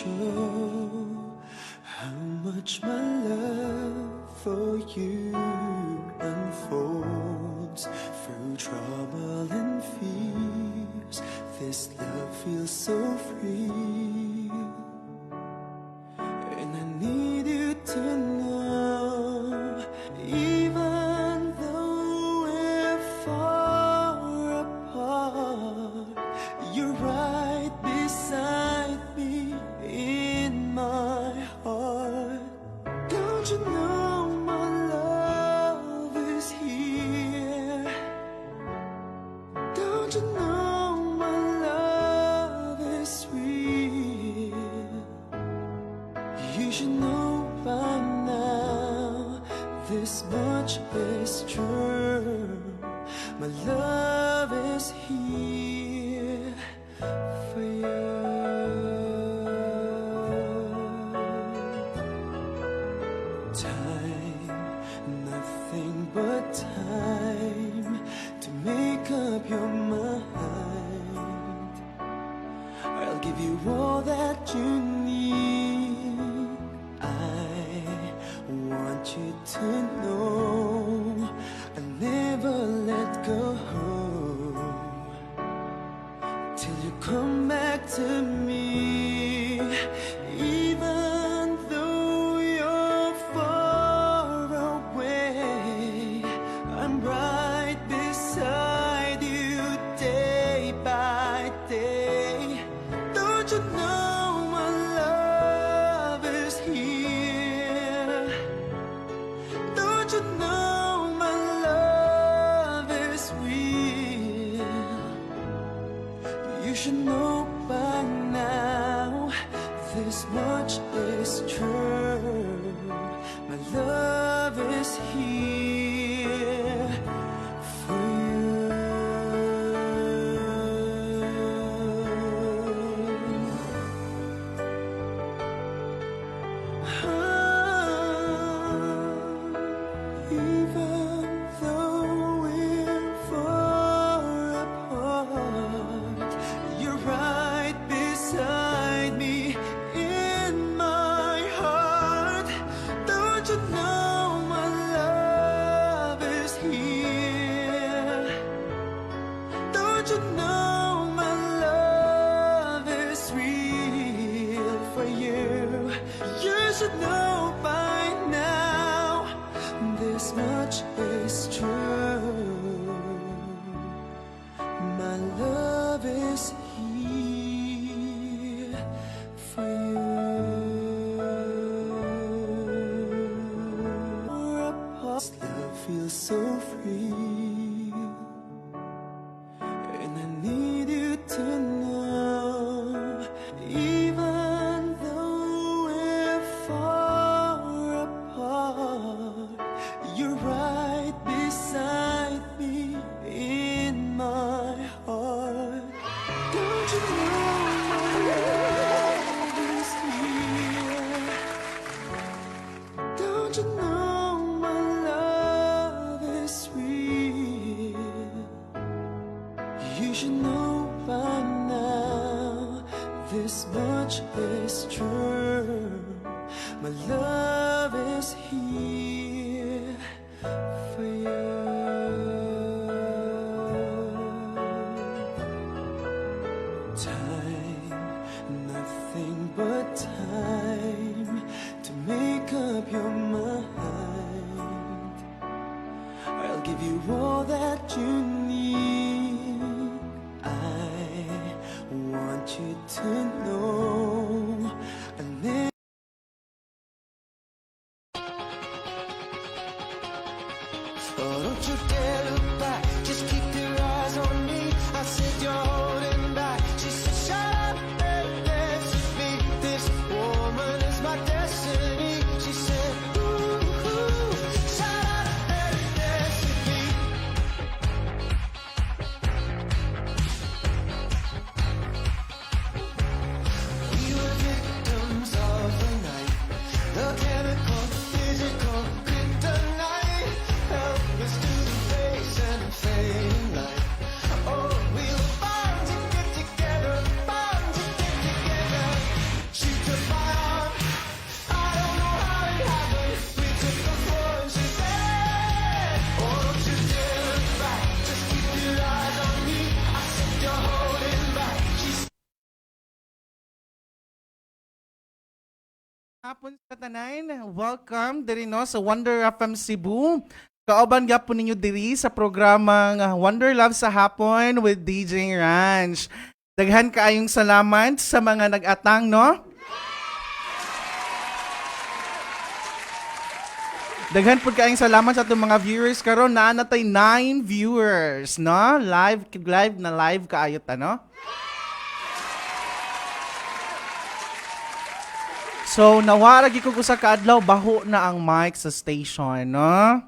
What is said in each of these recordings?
show how much my love for you unfolds through trouble and fears. This love feels so free, and I need you to know, even though we're far apart, you're right beside me in my heart. Don't you know my love is here? Don't you know my love is real? You should know by now, this much is true. My love is here for you. Time, nothing but time to make up your mind. I'll give you all that you need. I want you to know I never let go till you come back to me. Even though you're far away, I'm right beside you day by day. Don't you know my love is here? Don't you know my love is real? You should know by now, this much is true. My love is here for you. Even though we're far apart, you're right beside me in my heart. Don't you know my love is here? Don't you know my love is real for you? You should know by now, this much is true. My love is here for you. This love feels so free, and I need you to know, even though we're far apart, you're right beside me in my heart. Don't you know my love is here? Don't you know my love is real? You should know by now, this much is true. My love is here for you. Time, nothing but time to make up your mind. I'll give you all that you need. I want you to know I never. Oh, don't you dare look back, just keep your eyes on me. I said you're holding back. She said shut up and dance with me. This woman is my destiny. She said ooh, ooh, shut up and dance with me. We Hapon sa tanan, welcome diri no sa Wonder FM Cebu. Kauban gyapon ninyo diri sa programang Wonder Love sa hapon with DJ Ranch. Daghan kaayong salamat sa mga nag-atang no. Daghan pud kaayong salamat sa atong mga viewers karon naa natay 9 viewers no. Live kaayo ta no. So, nawara gyud ko sa kaadlaw baho na ang mic sa station, no?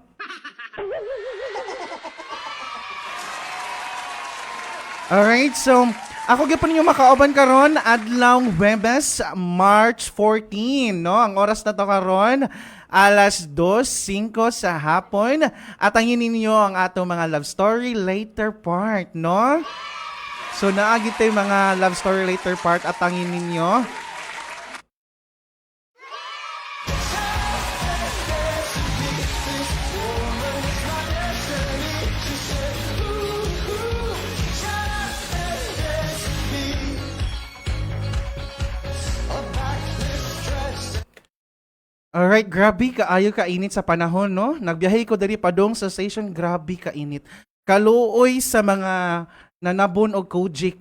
Alright, so ako gyud po ninyo makauban karon adlaw Huwebes, March 14, no? Ang oras na to karon alas 2:05 sa hapon at angin ninyo ang atong mga love story later part, no? So, naagi tayo mga love story later part at angin ninyo. Alright, grabe kaayo kainit sa panahon, no? Nagbiyahe ko diri padong sa station, grabe kainit. Kaluoy sa mga nanabon og Kojik.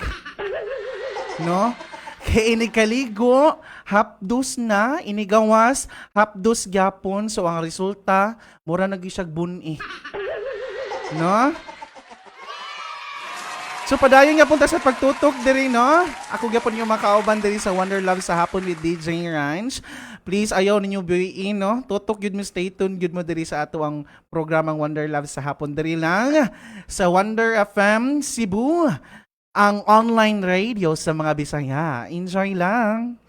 No? Kaya inikaligo, hapdos na, inigawas, hapdos gyapon. So ang resulta, mura nagisag buni. No? So padayon nga punta sa pagtutok diri no. Ako gyapon yung makauban diri sa Wonder Love sa hapon with DJ Ranch. Please ayaw ninyo buuin no. Tutok gyud mo, stay tuned gyud mo diri sa ato ang programang Wonder Love sa hapon diri lang sa Wonder FM Cebu, ang online radio sa mga Bisaya. Enjoy lang.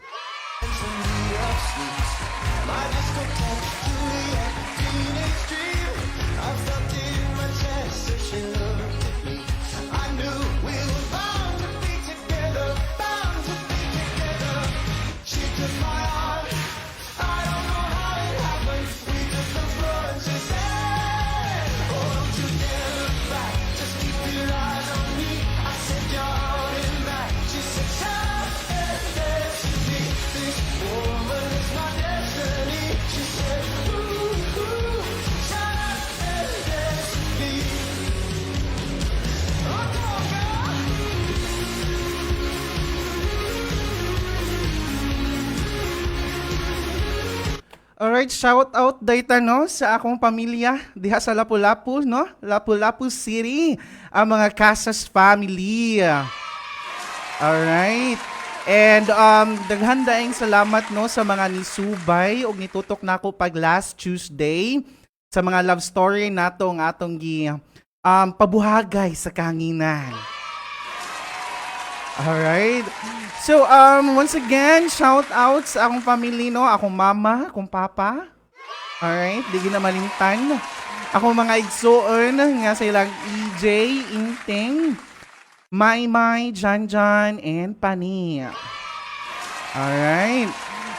Alright, shout out dayta no sa akong pamilya diha sa Lapu-Lapu no, Lapu-Lapu City, ang mga Casas family. Alright. And daghan daing salamat no sa mga nisubay og nitutok nako pag last Tuesday sa mga love story nato ang atong gi pabuhagay sa kanginan. Alright. So, once again, shout out sa akong family, no? Akong mama, akong papa. Alright, di na malimtan. Akong mga igsoon, nga silang EJ, Inting, Maymay, Janjan, and Pani. Alright.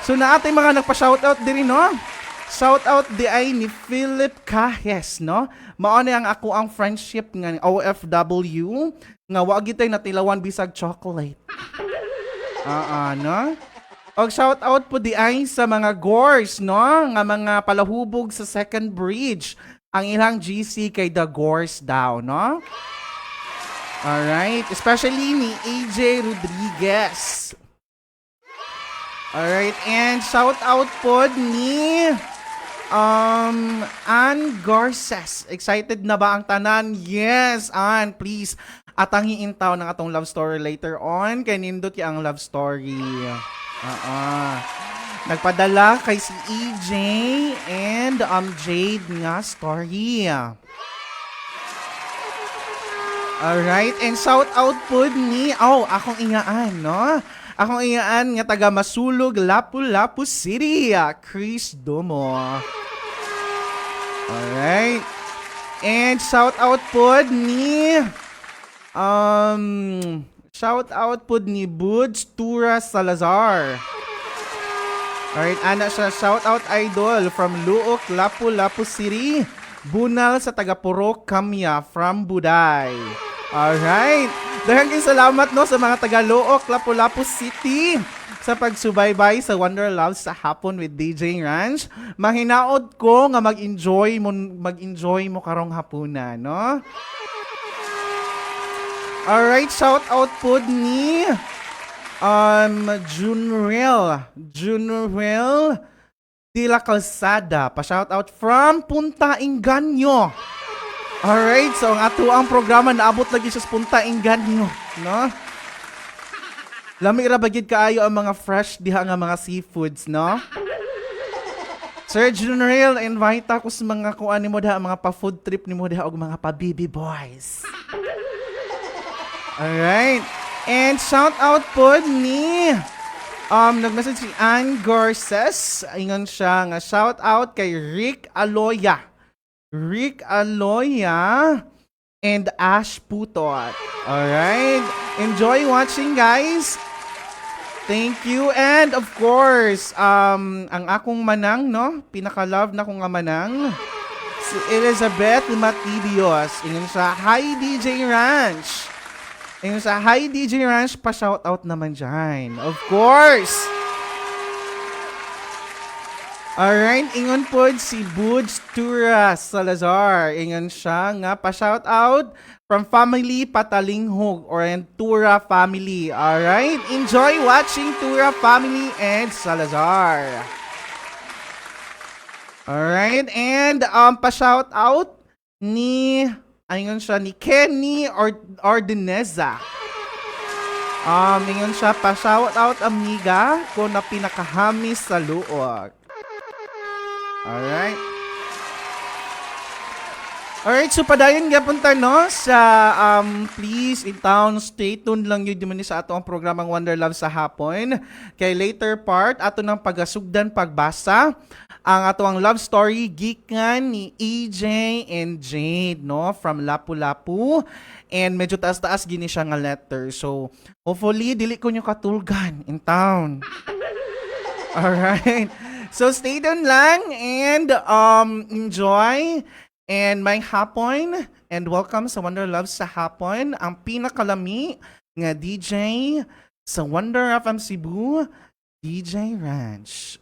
So, naatay mga nagpa-shoutout din, no? Shoutout di ay ni Philip Cajes, no? Mao na ang ako ang friendship nga OFW nga wa gitay natilawan bisag chocolate. No? Og shout out po di ay sa mga Gors, no? Nga mga palahubog sa Second Bridge. Ang ilang GC kay The Gors daw, no? Alright. Especially ni AJ Rodriguez. Alright. And shout out po ni Ann Garces. Excited na ba ang tanan? Yes, Ann, please. Atangiin taw ng atong love story later on. Kay nindot ang love story. Nagpadala kay si EJ and Jade nga story. Alright, and shout out po ni, akong ingaan, no? Akong ingaan nga taga Masulog, Lapu-Lapu City, Chris Domo. Alright. And shout out po ni Buds Tura Salazar. Alright, ana siya, shout out idol from Luok, Lapu-Lapu City. Bunal sa taga-Purok, Kamya from Buday. Alright. Daghang salamat no sa mga taga Luok, Lapu-Lapu City sa pagsubaybay sa Wonder Love sa hapon with DJ Ranch. Mahinaot ko nga mag-enjoy mo karong hapunan, no? Alright, shout out po ni Junrel de la Calzada. Pa-shout out from Punta Inganyo. Alright, so ang ato ang programa naabot lagi sa Punta Inganyo, no? Lami ra bagid kaayo ang mga fresh diha nga mga seafoods, no? Sir Junrel, invite ako sa mga kuan nimo diha, mga pa-food trip nimo diha og mga pa-baby boys. Alright. And shout out po ni nag-message si Ann Garces. Ingon siya nga shout out kay Rick Aloya. Rick Aloya and Ash Putot. Alright. Enjoy watching, guys. Thank you. And of course, ang akong manang, no? Pinaka-love na kong manang. Si Elizabeth Matidios. Ingon siya, hi DJ Ranch. Ingon siya, hi DJ Ranch. Pa-shoutout naman dyan. Of course. Alright, ingon po si Budge Tura Salazar. Ingon siya nga pa-shoutout from family Patalinghog or Tura family. Alright, enjoy watching Tura family and Salazar. Alright, and pa-shoutout ni, ingon siya ni Kenny Ordineza. Ingon siya pa-shoutout amiga ko na pinakahamis sa luog. Alright. Alright, so padayon gyapon ta no sa please in town, stay tuned lang yun man sa ato ang programang Wonder Love sa hapon. Kay later part ato nang pagasugdan pagbasa ang ato ang love story gikan ni EJ and Jade, no, from Lapu-Lapu, and medyo taas-taas gini siya nga letter. So hopefully dili ko nyo katulgan in town. Alright. So stay tuned lang and enjoy and may hapon and welcome sa Wonder Love sa hapon, ang pinakalami nga DJ sa Wonder FM Cebu, DJ Ranch.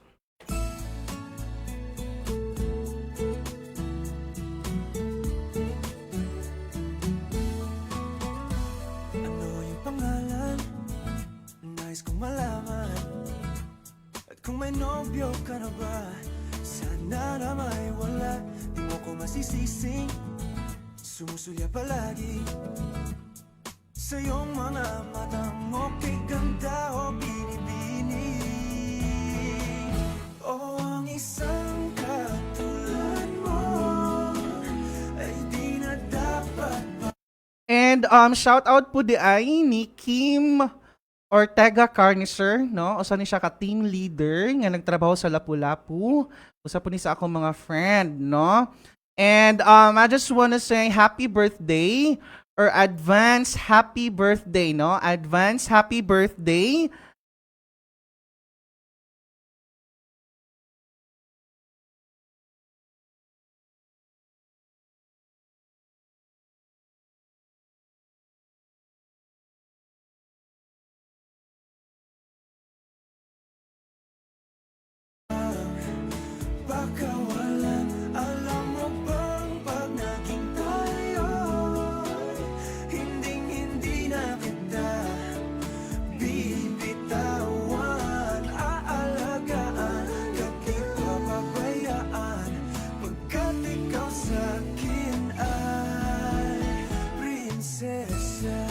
Ano yung pangalan? Nais kong malaman. Kung may nobyo ka na ba, sana na may wala. Di mo ko masisising, sumusulya palagi sa iyong mga matang okay ganda o binibini. O ang isang katulad mo ay di na dapat. And shout out po di ay ni Kim Ortega Carnicer, no? Usa ni siya ka team leader nga nagtrabaho sa Lapu-Lapu. Usa po ni sa akong mga friend, no? And I just wanna say happy birthday or advance happy birthday, no? Advance happy birthday. Baka walang alam mo bang pag naging tayo, hindi na kita bibitawan, aalagaan, kahit papabayaan, pagkat ikaw sa'kin ay prinsesa.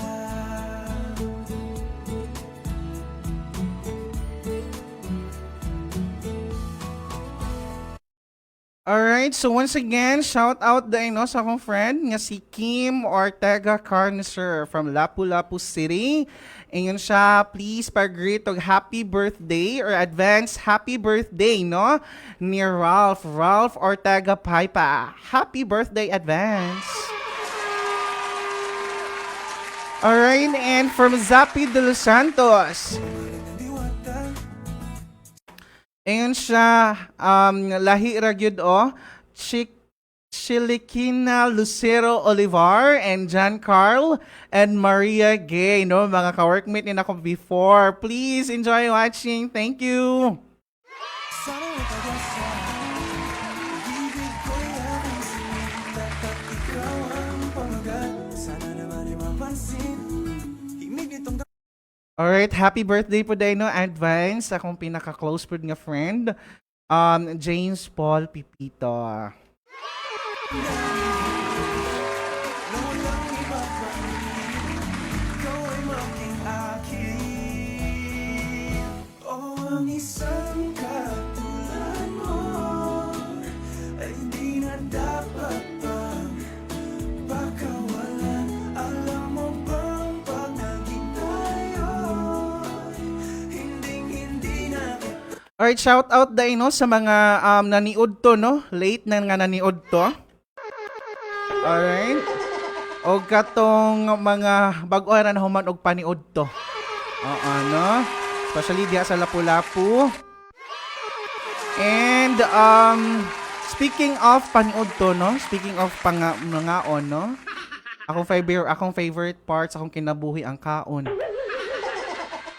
Alright, so once again, shout out din no, sa akong friend nga si Kim Ortega Carnicer from Lapu-Lapu City. Ingon siya, please pag-greet og happy birthday or advance happy birthday, no? Ni Ralph Ortega Paipa. Happy birthday advance. Alright, and from Zapi de los Santos. Ingon siya, lahi ra gyud o, Chilikina Lucero Olivar and John Carl and Maria Gay, no? Mga ka-workmate din ako before. Please enjoy watching. Thank you. Sana mapag-asa, ibig ko'y alisin, dapat ikaw ang pamagat. Sana naman ay mapansin, himig nitong Alright, happy birthday po day no advance sa akong pinaka-close po nga friend, James Paul Pipito. walang iba pa rin, ikaw ay maging akin. Oh, ang isang katulad mo ay di na dapat pang pakawalan. Alam mo bang pag naging tayo, hindi na kita. Alright, shout out day no sa mga naniod to no, late na nga naniod to. Alright. O katong mga bag-oran na human og paniod to. No? Especially diha sa Lapu-Lapu. And speaking of paniod to no, speaking of mangaon no. Akong favorite parts akong kinabuhi ang kaon.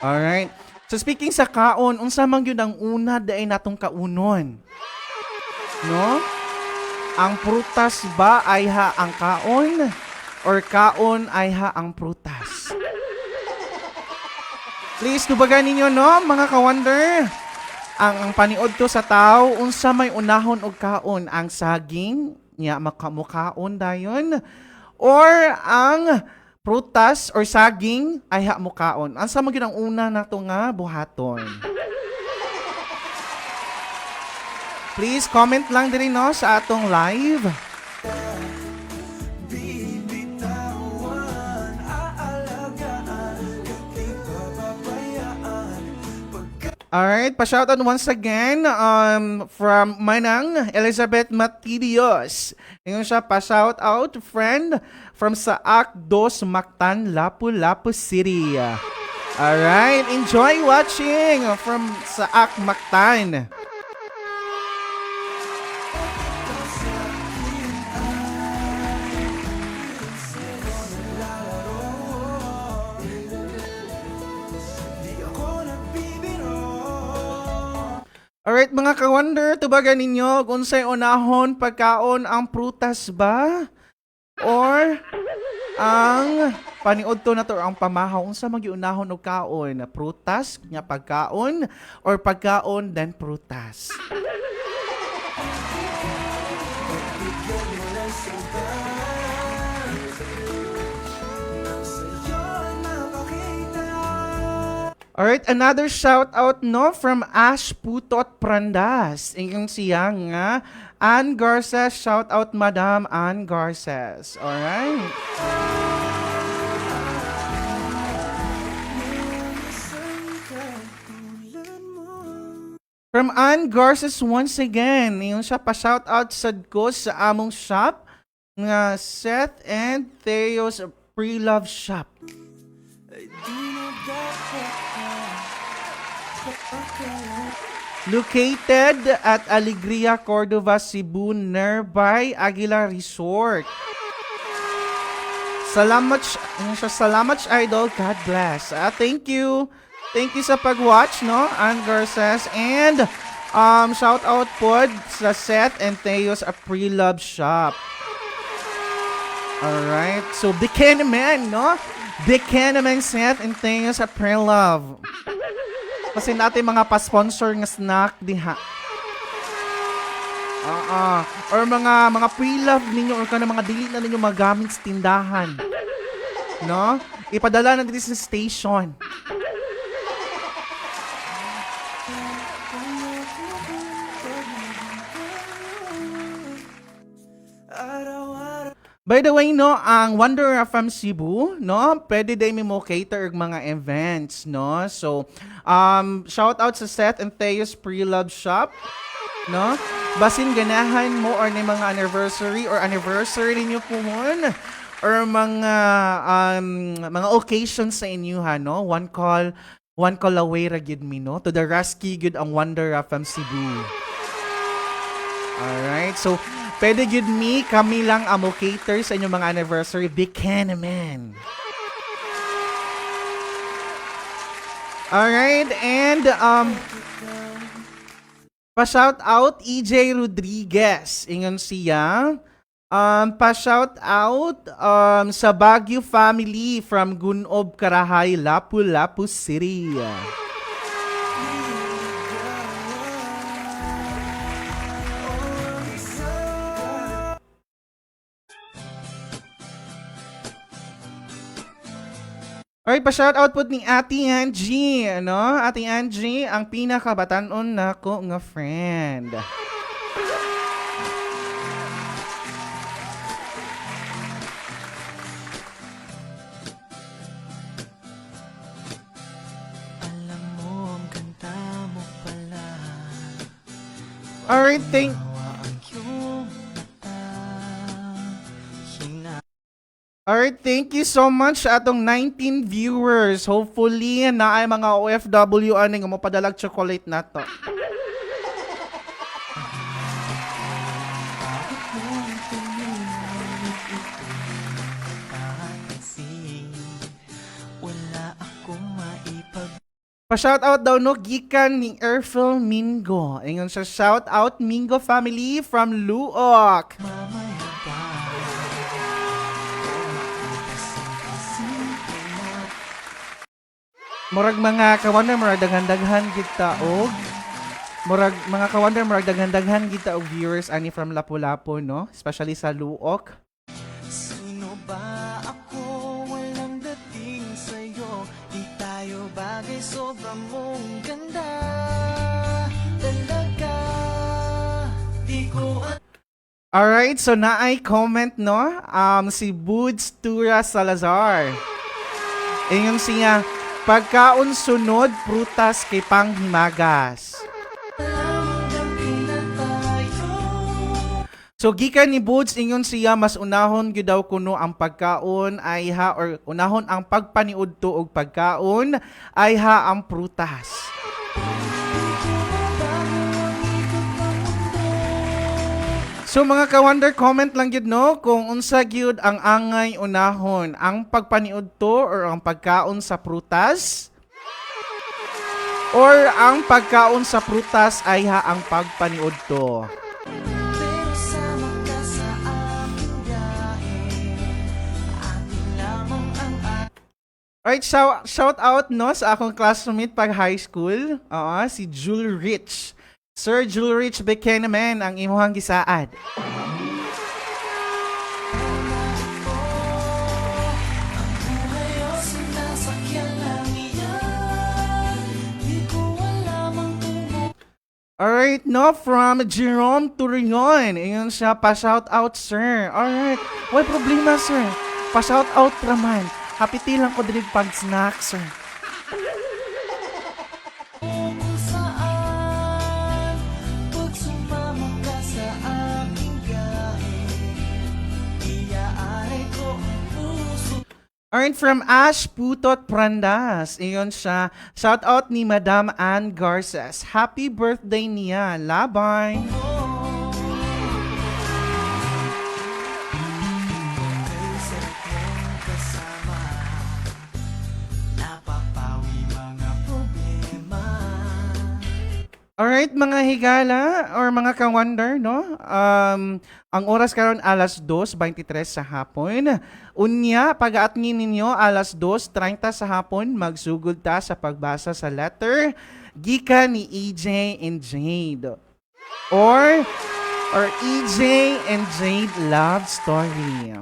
Alright. So speaking sa kaon, unsa man gyud ang una daay natong kaunon? No? Ang prutas ba ay ha ang kaon? Or kaon ay ha ang prutas? Please, tubagan ninyo, no, mga ka-wonder. Ang paniod to sa tao, unsa may unahon og kaon? Ang saging, niya makaon dayon? Or ang prutas or saging ay ha mo kaon? Ansa man gyud ang una nato nga buhaton? Please comment lang diri no sa atong live. Bibitawan, aalagaan, di papabayaan. Alright, pa-shoutout once again from Manang Elizabeth Matidios. Ngayon siya pa-shoutout friend from Saak Dos Mactan, Lapu-Lapu City. Alright, enjoy watching from Saak Mactan. Alright mga ka-wonder, tubagan ninyo kung sa'y unahon pagkaon ang prutas ba? Or ang paniod to na to ang pamahaw unsa magiunahon og kaon? Prutas nga pagkaon or pagkaon then prutas? Alright, another shout out no from Ash Putot Prandas. Ingong siya nga Ann Garces. Shout out Madam Ann Garces. Alright. From Ann Garces once again. Ingong siya pa shout out sad ko sa among shop nga Seth and Theo's Pre-Love Shop. Located at Alegria, Cordova, Cebu, nearby Aguila Resort. Salamat idol. God bless. Thank you. Thank you sa pag-watch, no? Ann Garces. And shout out po sa Seth and Theo's Pre-Love Shop. Alright. So, Bikini Man, no? Bikini Man Seth and Theo's Pre-Love. Kasi natin mga pa-sponsor nga snack diha. Or mga pre-love ninyo or kana mga dili na ninyo magamit sa tindahan. No? Ipadala na dito sa station. By the way, no, ang Wanderer from Cebu, no, pwede din mo cater og mga events, no? So, shout out sa Seth and Theo's Pre-Love Shop, no? Basin ganahan mo or ni mga anniversary ninyo po or mga occasions sa inyo ha, no? One call away ra gyud mi, no? To the rescue gyud ang Wanderer from Cebu. Alright, so Pwede yun me, kami lang amo cater sa inyong mga anniversary. Bigyan naman. Alright, and pa-shout out EJ Rodriguez. Ingon siya. Pa-shout out sa Baguio family from Gunob, Karahay, Lapu-Lapu City. Alright, pa-shoutout po ni Ate Angie, ano? Ate Angie, ang pinakabatanon na ko nga friend. Alam mo, ang ganda mo pala. Alright, thank... Ang iyong mata. Alright, thank you so much sa atong 19 viewers. Hopefully, na ay mga OFW aning nga mapadalag chocolate na to. Wala akong maipag... Pa-shoutout daw no, gikan ni Erfil Mingo. Ingon sa shoutout Mingo family from Luok. Mamaya ba? Murag mga kawander, murag daghan-daghan kita og murag mga kawander, murag daghan-daghan kita og viewers ani from Lapu-Lapu, no? Especially sa Luok. Sino ba ako? Walang dating sa'yo. Di tayo bagay, sobrang mong ganda. Talaga. Di ko Alright, so naay comment, no? Si Buds Tura Salazar. Ingon siya, pagkaon sunod, prutas kay panghimagas. So gikan ni Buds, ingon siya, mas unahon gyud daw kuno ang pagkaon ay ha, or unahon ang pagpaniudto og pagkaon ay ha ang prutas. So mga ka-wonder, comment lang gyud no kung unsa gyud ang angay unahon, ang pagpaniudto or ang pagkaon sa prutas, or ang pagkaon sa prutas ay ha ang pagpaniudto. pero sama ka sa aking biyahe. Atin lamang ang Alright, shout out no sa akong classmate pag high school. Oo, si Jule Rich. Sir Jule Rich Bekenaman ang imuhang gisaad. buhay o sinasakyan lang iyan. Di ko alam ang tungo. Alright, no, from Jerome Turion. Ayun siya, pa-shout out, sir. Alright, why problema, sir? Pa-shout out raman. Hapiti lang ko dilig pag-snack, sir. Kung saan pag sumama ka sa aking biyahe, iaaray ko ang puso. Alright, from Ash Putot Prandas. Ayun siya, shout out ni Madam Ann Garces. Happy birthday niya. Labay. Kay sarap mong kasama, napapawi mga problema. Alright, mga higala or mga ka-wonder, no? Ang oras karon alas 2:23 sa hapon. Unya, pag-aatngin ninyo alas 2:30 sa hapon, magsugod ta sa pagbasa sa letter gikan ni EJ and Jade. Or EJ and Jade love story.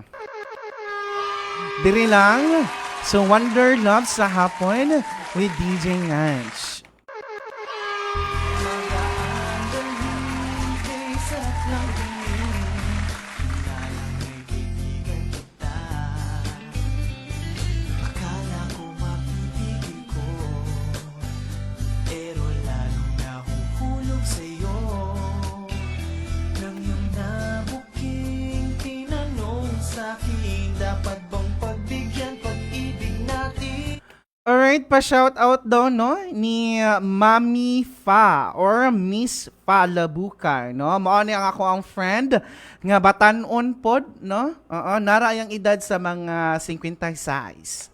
Diri lang, so Wonder Love sa hapon with DJ Nance. Magaan dalhin kay sarap lang tingin. Dahil may kaibigan kita. Akala ko mapipigil ko, pero lalong nahuhulog sa'yo. Nang iyong nabuking tinanong sa'kin, dapat bang pagbigyan pag-ibig natin? Alright. Alright, pa-shout out daw, no, ni Mami Fa or Miss Fa Labucar, no? Mao ni ang ako ang friend nga batan-on pod, no? Oo, nara ang edad sa mga 56.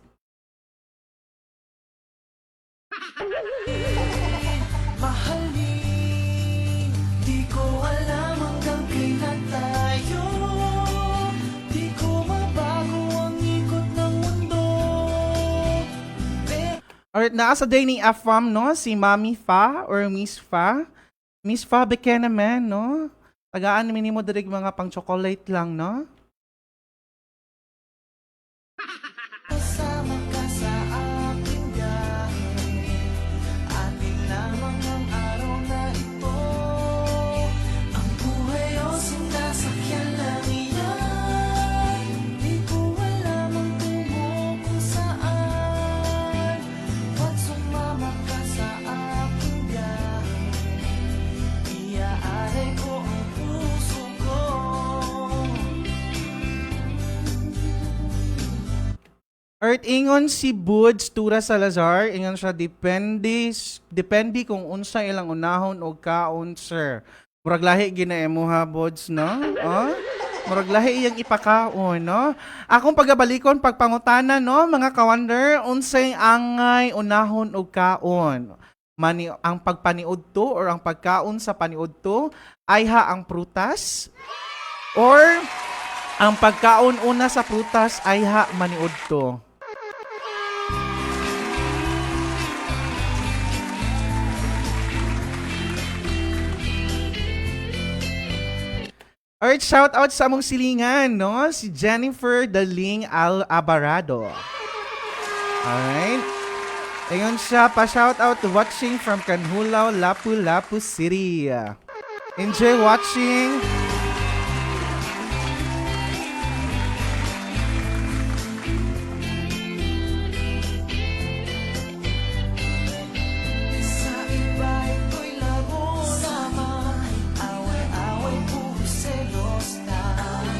Mahalin, di ko alam hanggang kailan tayo. Di ko mabago ang ikot ng mundo. Alright, naa sa day ni Afam, no? Si Mami Fa or Miss Fa. Miss Fa, beke naman, no? Tagaan namin mo dirig mga pang-chocolate lang, no? Kasama ka sa aking biyahe. Atin lamang ang araw na ito. Ang buhay o sinasakyan lang iyan. Di ko alam ang tungo kung saan. Ba't sumama ka sa aking biyahe? Iaalay ko ang puso ko. Alright, ingon si Buds Tura Salazar, ingon siya, depende kung unsa ilang unahon o kaon, sir. Murag lahi ginaemuha, Buds, no? Oh? Murag lahi iyang ipakaon, no? Akong pagabalikon, pagpangutana, no, mga kawander, unsay angay unahon o kaon. Ang pagpaniudto or ang pagkaon sa paniudto ay ha ang prutas or ang pagkaon una sa prutas ay ha maniudto. Alright, shout out sa among silingan, no? Si Jennifer Daling Abarado. Alright. Ayun siya, pa-shout out watching from Canhulaw, Lapu-Lapu City. Enjoy watching. Sa iba ito'y laro lamang. Away-away, puro selos lang.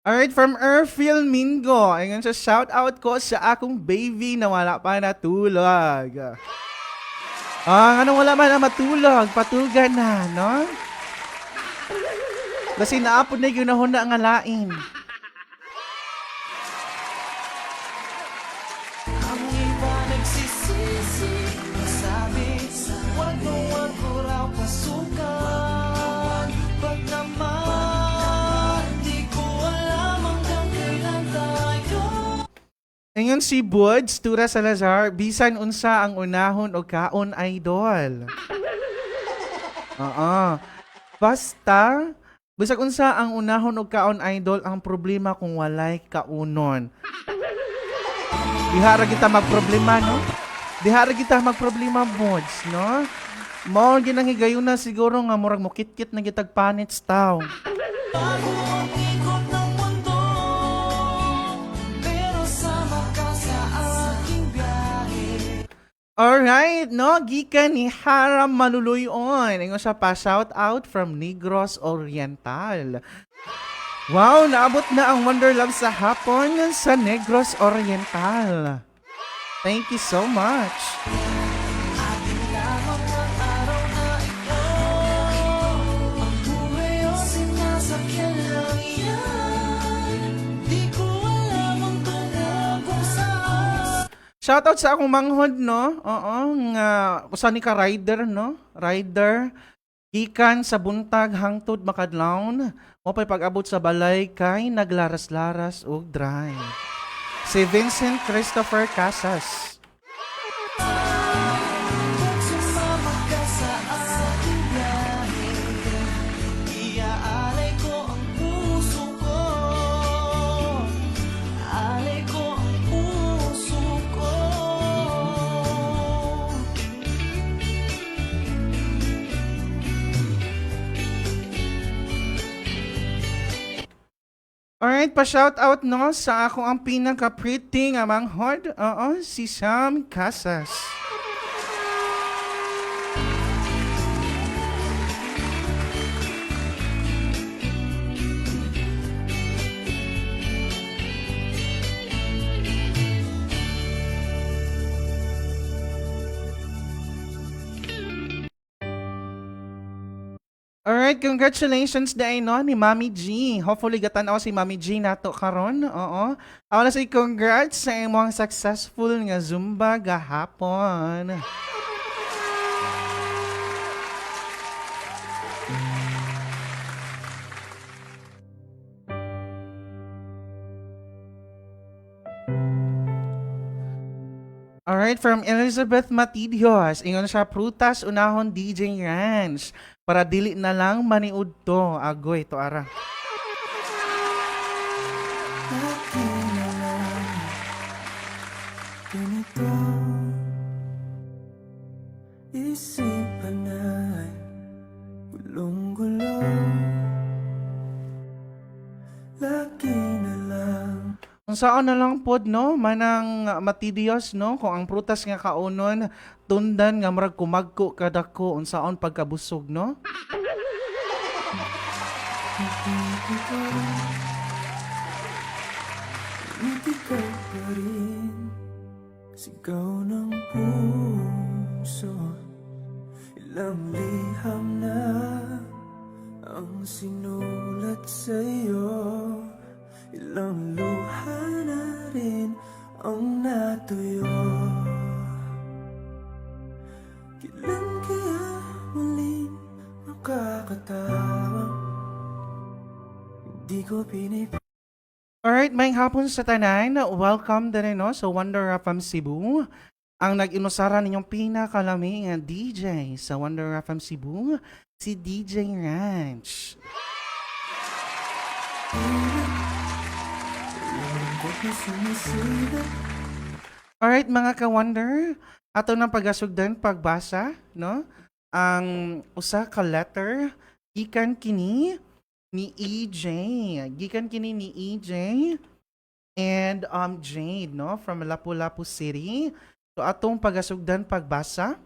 Alright, from Erfil Mingo. Ayun siya, shout out ko sa akong baby na wala pa natulog. Anong wala man na matulog? Patulgan na, no? Kasi naapod na yung nahon na ang alain. Ang iba nagsisisi, sabi, wag ko raw pasukan. Ba't naman, di ko alam hanggang kailan tayo. Ngayon si Buds Tura Salazar, bisan unsa ang unahon o kaon idol. Oo. Basta, bisag unsa ang unahon o kaon idol, ang problema kung walay kaunon. Dihara kita magproblema, no? Dihara kita magproblema, Buds, no? Mao ginang higayon na siguro nga murag mo kit-kit na gitag panits taw. Bago ang ikot ng mundo, pero sama ka sa aking biyahe. Alright, no? Gikan ni Haram Maluluyon. Ingon siya pa, shout out from Negros Oriental. Wow, naabot na ang Wonder Love sa hapon sa Negros Oriental. Thank you so much. Atin lamang ang araw na ito. Ang buhay o sinasakyan lang yan. Di ko alam ang tungo kung saan. Shoutout sa akong manghod, no? Oo, nga usa ni ka rider, no? Rider gikan sa buntag hangtod makadlawon, mo pay pag-abot sa balay kay naglaras-laras og drive. Si Vincent Christopher Casas. Ba't sumama ka sa aking biyahe? Iaalay ko ang puso ko. Alay ko ang puso ko. Alright, pa-shoutout, no, sa ako ang pinaka-pretty nga manghod. Oo, si Sam Casas. Alright, congratulations dahil no ni Mami G. Hopefully gatan-aw si Mami G nato karon. Oo. Ako na say congrats sa imong successful nga Zumba gahapon. Alright, from Elizabeth Matidios, ingon siya prutas unahon DJ Ranch para dili na lang maniud to. Agoy to ara. Lagi na lang ganito. Isipan ay gulong-gulo. Lagi na lang. Kung saan na lang pod no, manang Matidios no, kung ang prutas nga kaunon tundan nga murag kumagko kadako unsaon pagkabusog no. Ngiti ka pa rin. Sigaw ng puso. Ilang liham na ang sinulat sa'yo. Ilang luha na rin ang natuyo. Kailan kaya muling makakatawa? Hindi ko pinipili. Alright, may hapon sa tanan. Welcome din no sa Wonder FM Cebu. Ang nag-inusara ninyong pinakalaming DJ sa Wonder FM Cebu, si DJ Ranch. Alright mga ka-wonder, ato ng pagasugdan pagbasa, no? Ang usa ka letter, gikan kini ni EJ. Gikan kini ni EJ and Jade, no? From Lapu-Lapu City. So atong pagasugdan pagbasa.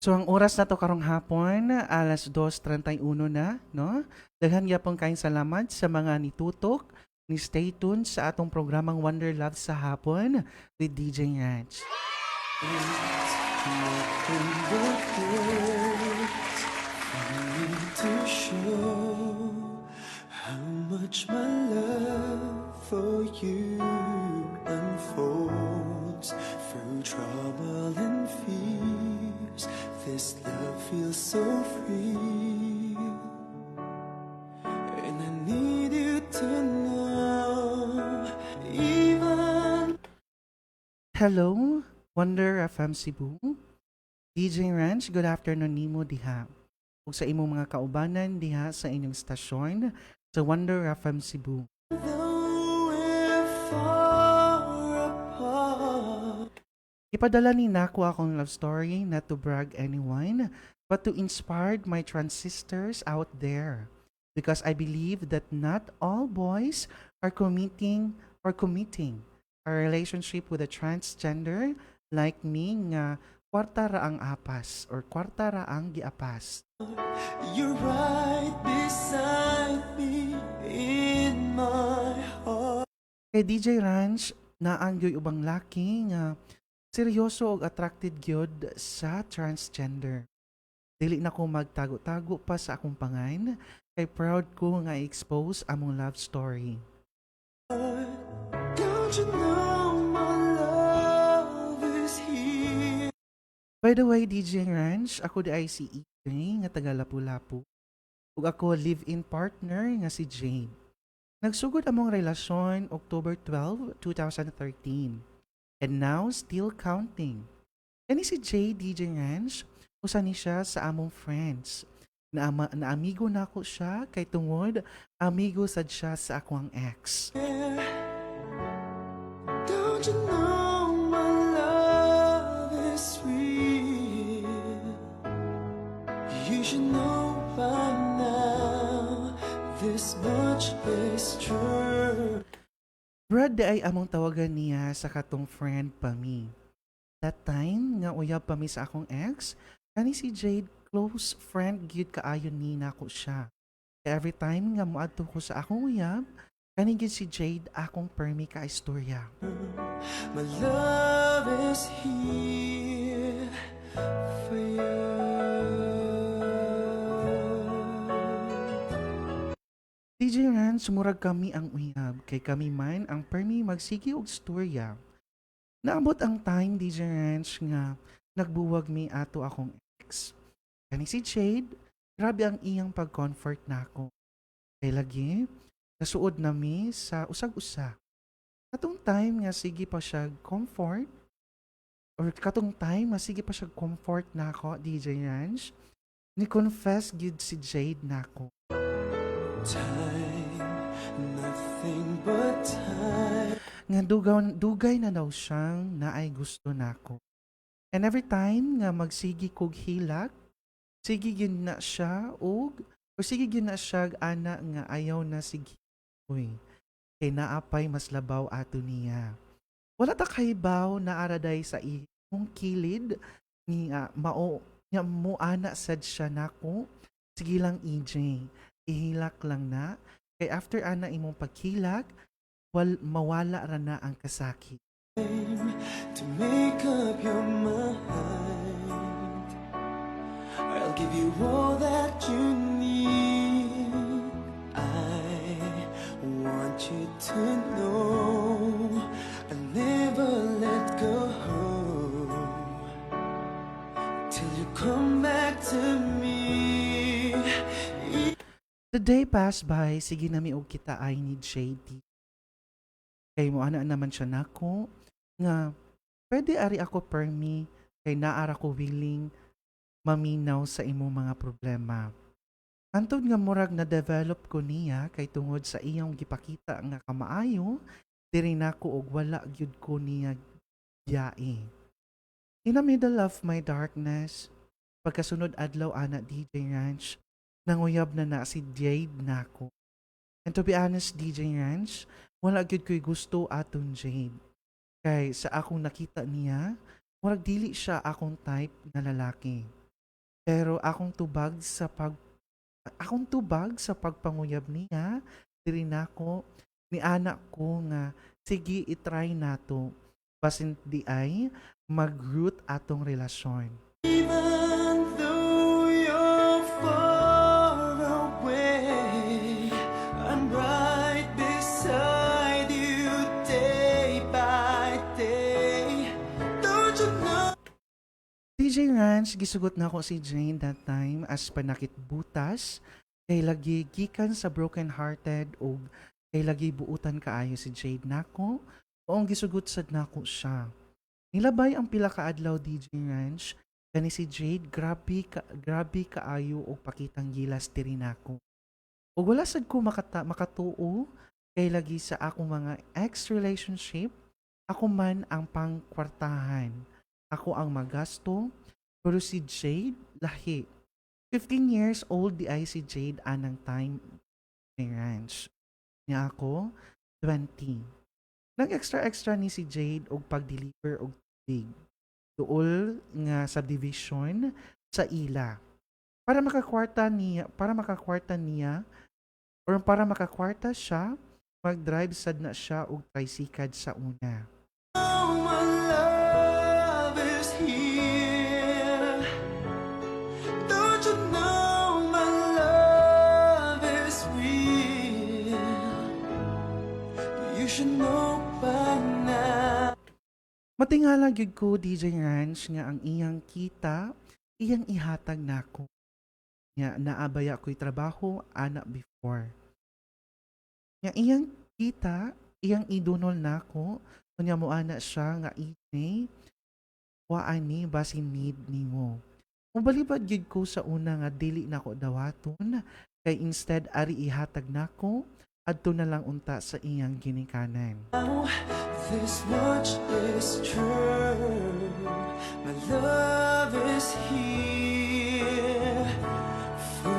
So ang oras na to karong hapon, alas 2:31 na, no? Daghan gyapon kayong salamat sa mga nitutok ni stay tuned sa atong programang Wonder Love sa hapon with DJ Ranch. To show how much my love for you unfolds through trouble and fears. This love feels so real, and I need you to know, even. Hello, Wonder FM Cebu. DJ Ranch, good afternoon nimo diha. Ug sa imong mga kaubanan diha sa inyong stasyon sa Wonder FM Cebu. Though we're far apart. Ipadala ni nako akong love story not to brag anyone, but to inspire my transistors out there. Because I believe that not all boys are committing a relationship with a transgender like me nga kwarta ra ang apas or kwarta ra ang giapas. You're right beside me in my heart. Kay DJ Ranch, naangyoy ubang laki nga seryoso ug attracted gyud sa transgender. Dili na ko magtago-tago pa sa akong pangan, kay proud ko nga i-expose among love story. Don't you know my love is here? By the way, DJ Ranch, ako di ay si EJ nga taga Lapu-Lapu. Ug ako live-in partner nga si Jade. Nagsugod among relasyon October 12, 2013. And now, still counting. Kani si Jade DJ Ranch, usa ni siya sa among friends. Na amigo na ako siya kay tungod amigo sad siya sa akong ex. Don't you know my love is real? You should know by now, this much is true. Brad ay among tawagan niya sa katong friend pa mi. That time nga uyab pa mi sa akong ex, kani si Jade close friend gyud kaayo ni nako siya. Kaya every time nga moadto ko sa akong uyab, kani gyud si Jade akong permi ka istorya. My love is here for you. DJ Ran, sumurag kami ang uyab, kay kami man ang permi magsigi og istorya. Naabot ang time, DJ Ranch, nga nagbuwag mi ato akong ex. Kani si Jade, grabe ang iyang pag-comfort na ako. Kay lagi, nasuod na mi sa usag-usa. Katong time nga sige pa siya comfort, or katong time nga sige pa siya comfort na ako, DJ Ranch, ni confess gyud si Jade na ako. Time, nothing but time. Nga dugay na daw siyang naay gusto nako. And every time nga magsigi kog hilak, sige gyud na siya o sige gyud na siya ana nga ayaw na sige. Uy, kay naapay mas labaw ato niya. Wala ta kaybaw na araday sa imong kilid ni mao nga mo ana sad siya nako. Sige lang EJ, ihilak lang na kay after ana imong paghilak, mawala ra na ang kasakit. To make up your mind, I'll give you all that you need. I want you to know I'll never let go till you come back to me. The day passed by, sige na mi og kita ay ni JD. Kay mo ana naman siya nako nga pwede ari ako permi kay naara ko willing maminaw sa imong mga problema. Antod nga murag na develop ko niya kay tungod sa iyang gipakita nga kamaayo, diri nako og wala gyud ko niya giyae. In the middle of my darkness, pagkasunod adlaw ana DJ Ranch, nanguyab na si Jade nako. And to be honest, DJ Ranch, wala gyud ko'y gusto aton Jade. Kay sa akong nakita niya, murag dili siya akong type na lalaki. Pero akong tubag sa pagpanguyab niya, diri nako ni anak ko nga sige i-try nato basin di ay mag-root atong relasyon. Even though you're far away, I'm right beside you day by day. Don't you know? DJ Ranch, gisugot na ako si Jane that time as panakit butas, kay lagi gikan sa broken hearted o kay lagi buutan kaayo si Jade nako, o ang gisugot sad nako siya. Nilabay ang pila ka adlaw DJ Ranch, kani si Jade grabe kaayo og pakitang gilas diri nako. Ug wala sad ko makatuo kay lagi sa akong mga ex relationship, ako man ang pangkwartahan. Ako ang magasto, pero si Jade lahi. 15 years old di ay si Jade anang time ni Ranch. Niya ako 20. Nag-extra ni si Jade og pag-deliver og tubig. Duol nga subdivision sa ila. Para makakwarta siya, mag-drive sad na siya og tricycle sa una. Oh, my love is here. Don't you know my love is real? You should know by now. Matingala gyud ko DJ Ranch nga ang iyang kita, iyang ihatag nako. Nga naabaya ko'y trabaho ana before. Nga iyang kita, iyang idunol nako, kunya mo ana siya nga ine, waani basin need nimo. Mubalibad gyud ko sa una nga dili nako dawaton, kay instead ari ihatag nako, adto na lang unta sa iyang ginikanan. Now, this much is true. My love is here for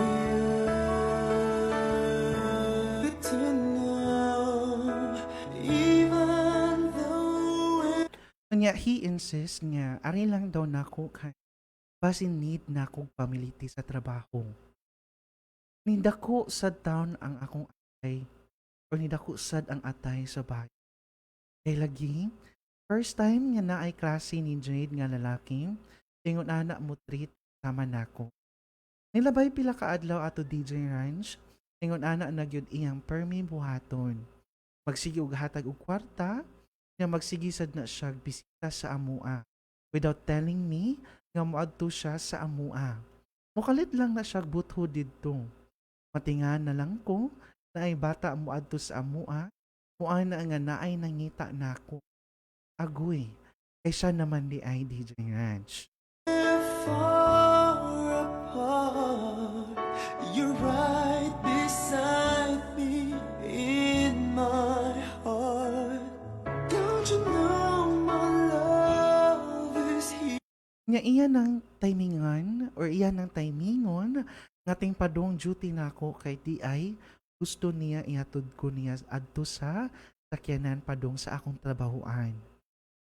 you to know. Even though Kanya he insists nga ari lang daw nako kay basin need nako pamiliti sa trabaho. nidako sad taon ang akong atay or nidako sad ang atay sa bahay. Kay lagi, first time nga naay klase ni Jade nga lalaki, ingon ana mo treat sama nako. Nilabay pila ka adlaw ato DJ Ranch, ingon ana na gyud iyang permi buhaton. Magsige og hatag og kwarta, nga magsige sad na siya bisita sa amua without telling me nga moadto siya sa amua. Mukalit lang na siya butho didto. Matingan na lang ko na ay bata moadto sa amua, muana nga naay nangita nako. Agoy, kay siya naman di ay DJ Ranch. Far apart, you're right beside me in my heart. Don't you know my love is here? Nga iya ng timingan or iya ng timingon ngating padong duty nako kay di ay gusto niya ihatod ko niya adto sa sakyanan padong sa akong trabahoan.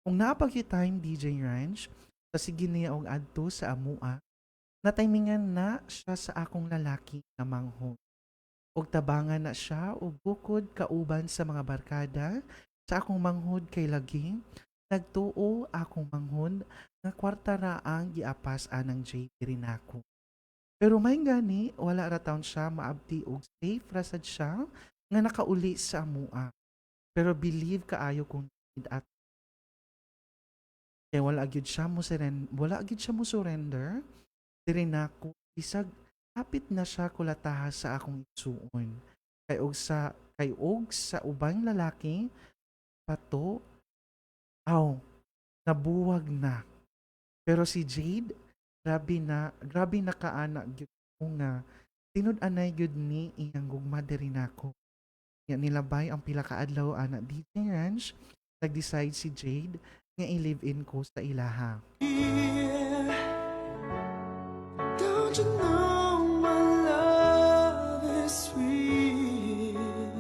Kung napag-time DJ Ranch, sa sige niya og adto sa amua, natimingan na siya sa akong lalaki nga manghod. Og tabangan na siya og bukod kauban sa mga barkada sa akong manghod kay lagi nagtuo akong manghod nga kwarta ra ang giapas anang JP rin ako. Pero may gani wala ra taon siya maabti og safe ra sad siya nga nakauli sa amua. Pero believe kaayo kung at kaya wala agad siya mo surrender. Diri nako bisag hapit na siya kulataha sa akong igsuon. Kay og sa ubang lalaki pato nabuwag na. Pero si Jade grabe na kaana gyud ko nga tinud-anay gyud ni iyang gugma diri nako. Nga nilabay ang pila ka adlaw ana DJ Ranch, nag-decide si Jade nga i-live-in ko sa ilaha. Don't you know my love is real?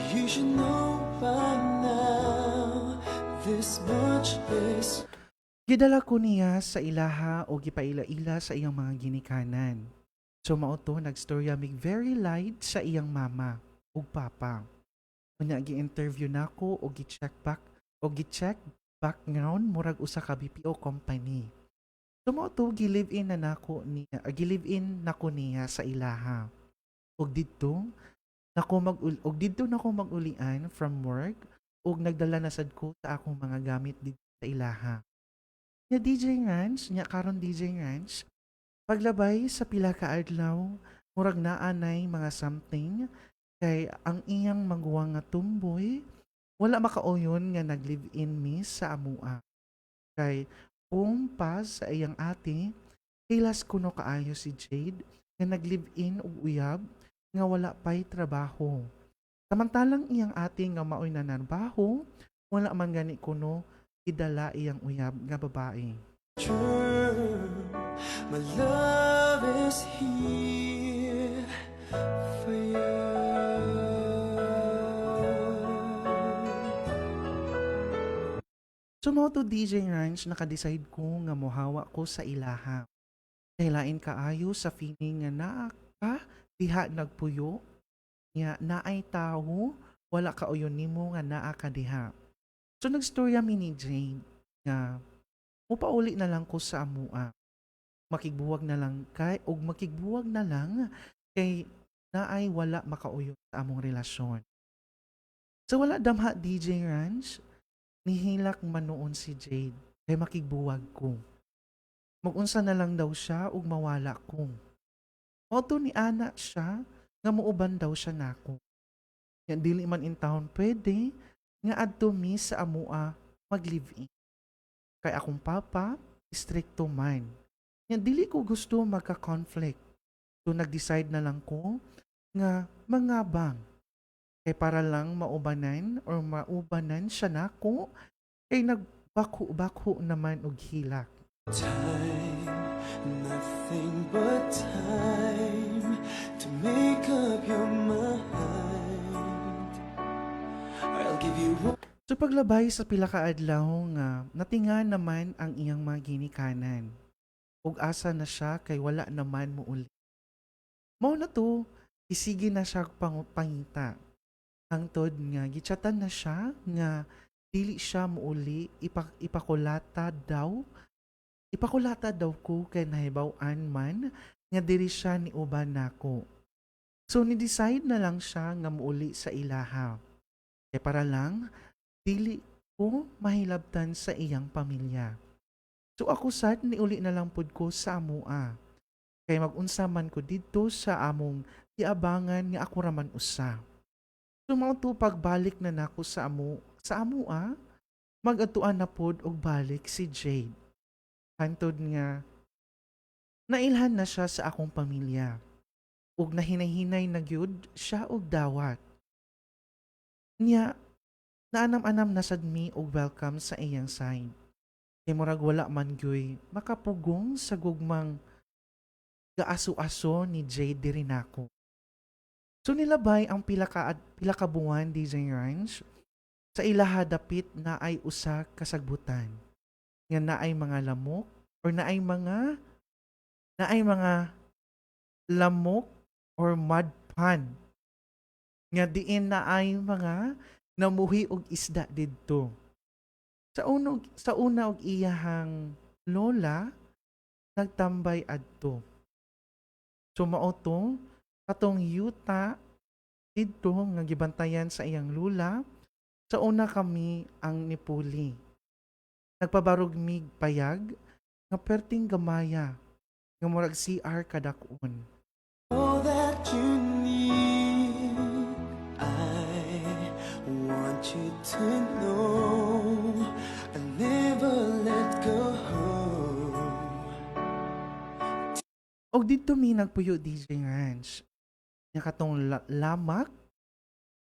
You should know by now. This much is Gidala ko niya sa ilaha o gipaila-ila sa iyang mga ginikanan. So mauto nagstorya mig very light sa iyang mama ug papa. Unya gi-interview nako o gi-check background murag usa ka BPO company. So mauto gi-live-in nako niya sa ilaha. Og didto nako mag-ulian from work ug nagdala na sad ko sa akong mga gamit dito sa ilaha. Karon DJ Ranch, paglabay sa pila ka adlaw, murag naanay mga something, kay ang iyang maguwang nga tumboy, wala makauyon nga nag-live-in miss sa amua. Kay kung pas sa iyang ate, hilas kuno kaayo si Jade, nga nag-live-in ug uyab, nga wala pa'y trabaho. Samantalang iyang ate nga maoy nanarbaho, wala man gani kuno idala iyang uyab nga babae. true. My love is here for you. Sumoto DJ Ranch nakadecide ko nga mohawa ko sa ilaha. Dahilain kaayo sa feeling nga naa ka diha nagpuyo, nga naay tawo, wala ka uyon nimo nga naa ka diha. So nagstorya mi ni Jane nga mupauli na lang ko sa amua. Makigbuwag na lang kay naay wala makauyon sa among relasyon. So wala damha DJ Ranch, nihilak man noon si Jade kay makigbuwag ko. Magunsa na lang daw siya ug mawala ko. Moto ni ana siya nga muuban daw siya nako. Yan dili man in town pwede nga adto mi sa amua mag-live-in. Kay akong papa, stricto man. Yan dili ko gusto magka-conflict. So nag-decide na lang ko nga mangabang. Kay para lang maubanan siya nako, kay nagbako-bako naman og hilak. Time, nothing but time to make up your mind. I'll give you one. So paglabay sa pila ka adlaw nga natingan naman ang iyang mga ginikanan. Ug asa na siya kay wala naman mo uli. Mao na to, isige na siya pangita. Hangtod nga gichatan na siya nga dili siya muuli ipakulata daw ko kay nahibaw-an man nga diri siya ni uban nako. So ni-decide na lang siya nga muuli sa ilaha. Kay para lang dili ko mahilabtan sa iyang pamilya. So ako sad ni uli na lang pud ko sa amua. Kay mag-unsa man ko didto sa among giabangan nga ako raman usa. So mao to pagbalik na nako sa amua, mag-atuan na pod og balik si Jade. Hantod nga nailhan na siya sa akong pamilya. Ug nahinay-hinay na gyud siya og dawat. Nya naanam-anam na sad mi og welcome sa iyang side. Kay murag wala man gyoy makapugong sa gugmang gaaso-aso ni Jade diri nako. So nilabay ang pila ka buwan DJ Ranch sa ilaha dapit na ay usa kasagbutan. Nga naay mga lamok or naay mga lamok or mud pan. Nga diin naay mga namuhi og isda didto. Sa una og iyahang lola nagtambay adto. So mao to katong yuta didto nga gibantayan sa iyang lula. Sa una kami ang nipuli. Nagpabarog mig payag nga perting gamaya nga murag CR kadakon. All that you need, I want you to know I never let go. Og didto mi nagpuyo DJ Ranch. Nga katong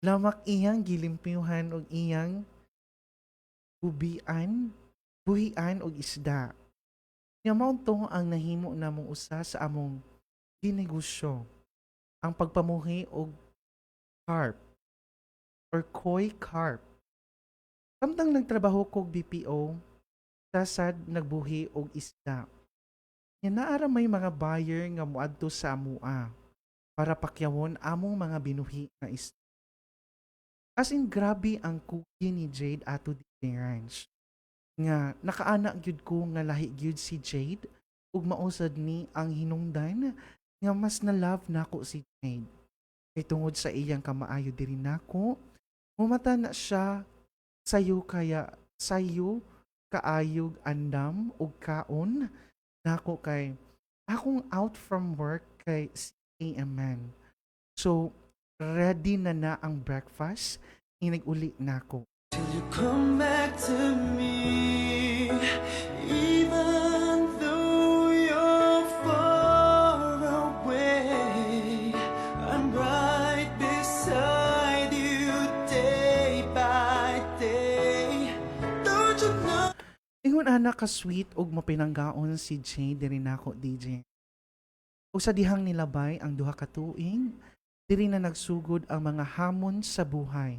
lamak iyang gilimpyuhan og iyang buhian og isda. Nga mao to ang nahimo namong usa sa among ginegosyo. Ang pagpamuhi og carp or koi carp. Samtang nagtrabaho kog BPO, sasad nagbuhi og isda. Nga naara may mga buyer nga moadto sa amua para pakyawon among mga binuhi nga isda. As in, grabe ang cookie ni Jade ato di Ranch. Nga nakaana gyud ko nga lahi gyud si Jade ug mausad ni ang hinungdan nga mas na love nako si Jade. Kay tungod sa iyang kamaayo diri nako, mumata na siya sayo kaayog andam ug kaon nako kay akong out from work kay 6 AM man. So ready na ang breakfast, inag-uli na ako. Till you come back to me, even though you're far away, I'm right beside you day by day. Don't you know? Ingon anak ka sweet og mapinanggaon si Jay diri nako DJ. Ug sa dihang nilabay ang duha ka tuig, diri na nagsugod ang mga hamon sa buhay.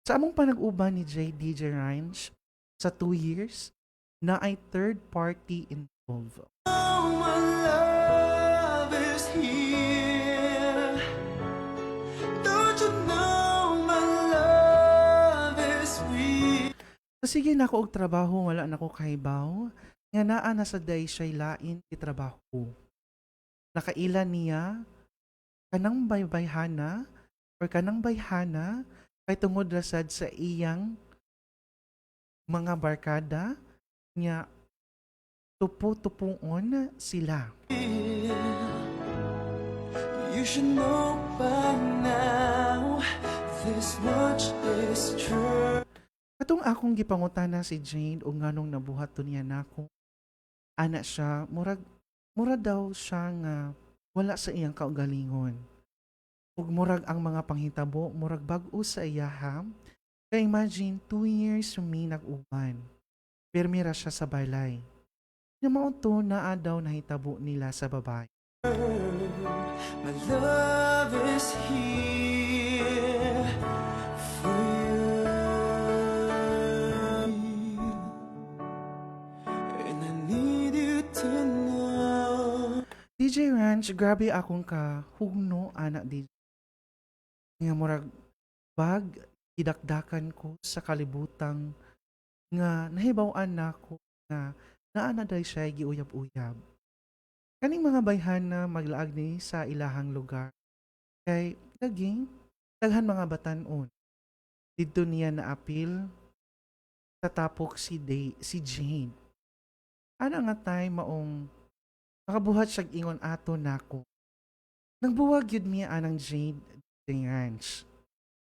Sa among panag-uban ni DJ Ranch, sa 2 years, na ay third party involved. Oh, my love is here. Don't you know my love is real? So sige na ako og trabaho, wala na ko kahibaw, nga naa na sa day siya'y lain ti trabaho. Nakaila niya, kanang baybayhana or kanang bayhana kay tungod rasad sa iyang mga barkada niya tupo-tupuon sila. You should know by now, this much is true. Katong akong gipangutana si Jane o nganong nabuhat to niya nako. Ana siya, murag daw siya nga wala sa iyang kaugalingon. Ug murag ang mga panghitabo, murag bag-o sa iyaha. Kaya imagine, 2 years mi nag-uban. Permira siya sa balay. Nga mao to naa daw nahitabo nila sa babae. My love is here for you, and I need you to know. DJ DJ Ranch, grabe akong kahugno, anak DJ. Nga murag bag, idakdakan ko sa kalibutang nga nahibaw-an nako nga naa na day siya giuyab-uyab. Kaning mga bayhana maglaag ni sa ilahang lugar. Kay laging daghan mga batan-on. Didto niya naapil sa tapok si Jane. Ana nga tay maong makabuhat siyag ingon ato nako. Nagbuwag yun niya anang Jade Ranch.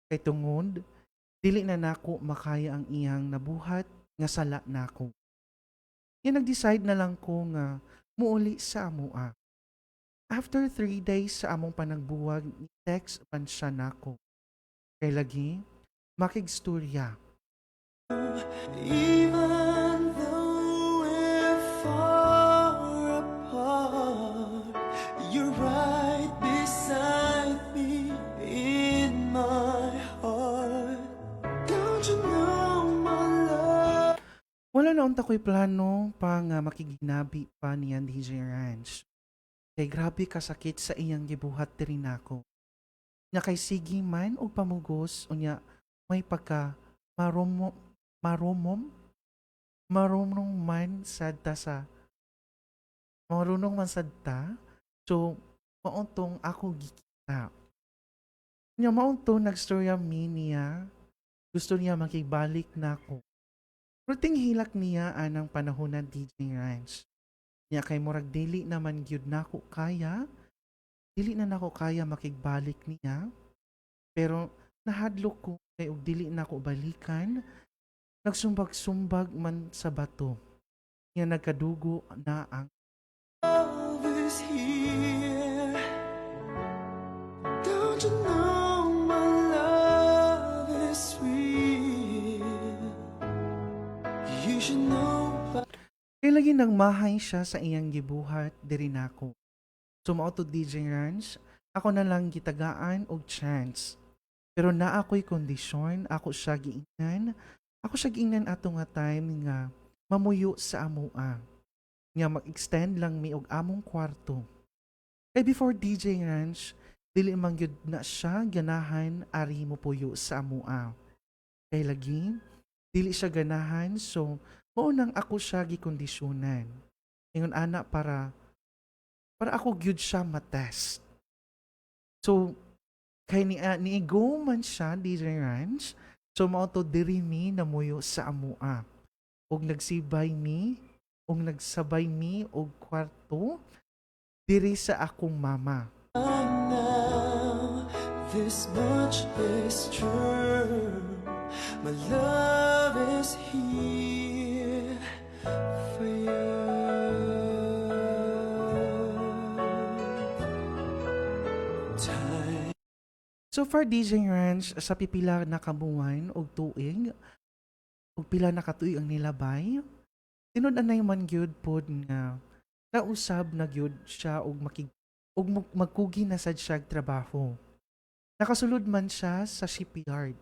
Kay tungod, dili na nako makaya ang iyang nabuhat nga sala nako. Yan nag-decide na lang ko nga muuli sa amoa. After 3 days sa among panagbuwag, ni text man siya nako. Kay lagi, makigstorya. Even though we're far apart, you're right beside me in my heart. Don't you know my love? Wala na unta ko'y plano pa nga makiginabi pa niyan DJ Ranch. Kay grabe kasakit sa iyang gibuhat diri nako. Nga kay sige man og pamugos unya may pagka marumom marunong man sadta sa marunong man sadta. So mauntong ako gikita. Nya mauntong nagstorya mi niya gusto niya makibalik nako. Pero hilak niya anang panahon ng DJ Ranch. Nya kay murag dili naman gyud nako kaya, dili na nako kaya makigbalik niya. Pero nahadlok ko kay og dili nako balikan, nagsumbag-sumbag man sa bato. Nya nagkadugo na ang Love is here. Don't you know my love is real? You should know by kay lagi nagmahay siya sa iyang gibuhat diri nako. So mao to DJ Ranch, ako na lang gitagaan og chance. Pero na ako'y kondisyon, ako siya giingnan ato nga time nga mamuyo sa amoa. Nga mag-extend lang mi og among kwarto. Kay before DJ Ranch, dili man gyud na siya ganahan ari mo puyo sa amoa. Kay lagi, dili siya ganahan so mao nang ako siya gikondisyonan. Ingon ana para ako gyud siya matest. So kay niigo man siya DJ Ranch, so mao to diri mi namuyo sa amoa. Og nagsabay mi og kwarto diri sa akong mama. now. This much is true. My love is here for you. Time. So far DJ Ranch sa pipila na kabuwan og tuig og pila na katuig ang nilabay. Tinud-anay man gyud pod nga nausab na gyud siya og magkugi na sad siya og trabaho. Nakasulod man siya sa shipyard.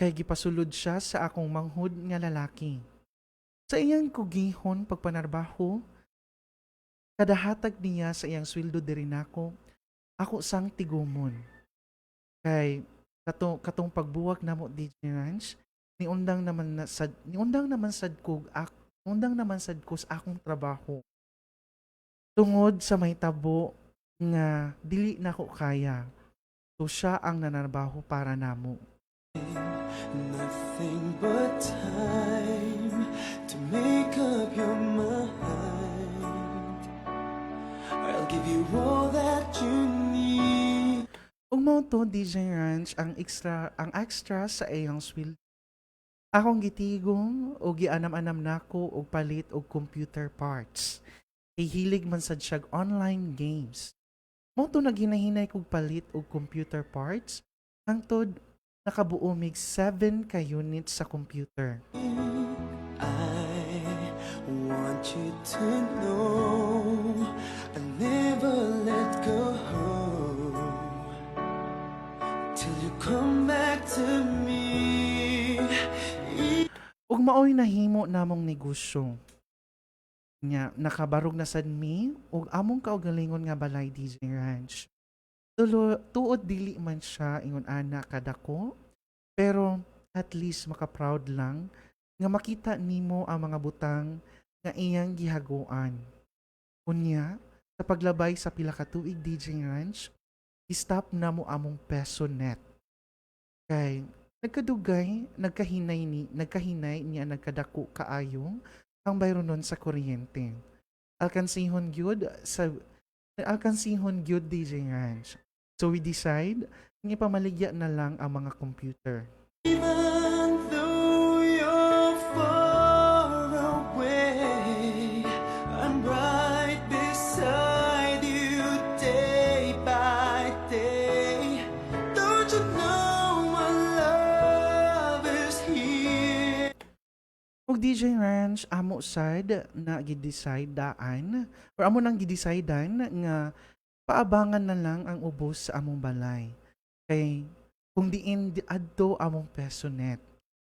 Kay gipasulod siya sa akong manghud nga lalaki. Sa iyang kugihon pagpanarbaho, kada hatag niya sa iyang sweldo diri nako, ako sang tigumon. Kay katong pagbuwag namo DJ Ranch, niundang naman sad ko sa akong trabaho. Tungod sa may tabo nga dili nako kaya. So siya ang nanarbaho para namo. Nothing but time to make up your mind. I'll give you all that you need. Ug mao to DJ Ranch ang extra sa iyang sweldo. Akong gitigong o gianam-anam nako og palit og computer parts. Hilig man sad siya online games. Mao to naginahinay kog palit og computer parts hangtod nakabuo mig 7 ka units sa computer. I want you to know I'll never let go till you come back to me. Ug maoy nahimo namong negosyo. Nya nakabarog na sad mi ug among kaugalingon nga balay DJ Ranch. Tuod dili man siya ingon ana kadako, pero at least maka-proud lang nga makita nimo ang mga butang nga iyang gihaguan. Unya, sa paglabay sa pila ka tuig DJ Ranch, i-stop na mo among peso net. Kay nagkahinay niya nagkadako kaayong ang bayro nun sa kuryente. Alkansihon gyud DJ Ranch. So we decide nga ipamaligya na lang ang mga computer. Even though you're far away, I'm right beside you day by day. Don't you know my love is here? Ug DJ Ranch amo sad na gidecide daan or amo nang gidecidean nga paabangan na lang ang ubos sa among balay. Kay kung diin adto among peso net.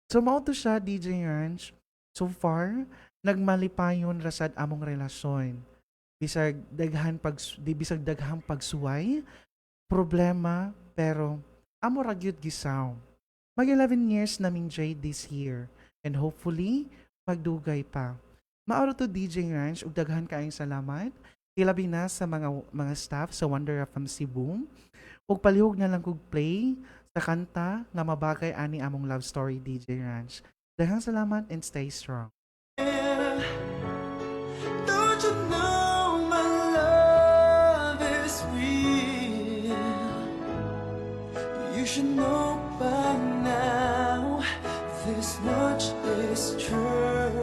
So mao to siya DJ Ranch. So far nagmalipayon rasad among relasyon. Bisag daghang pagsuway, problema, pero amo ra gyud gisaw. Mag 11 years naming Jade this year and hopefully magdugay pa. Maoro to DJ Ranch ug daghan kaayong salamat. Ilabi na sa mga staff sa Wonder FM Cebu. Ug palihog na lang kog play sa kanta nga mabagay ani among love story DJ Ranch. Daghang salamat and stay strong. Don't you know my love is real? You should know by now. This much is true.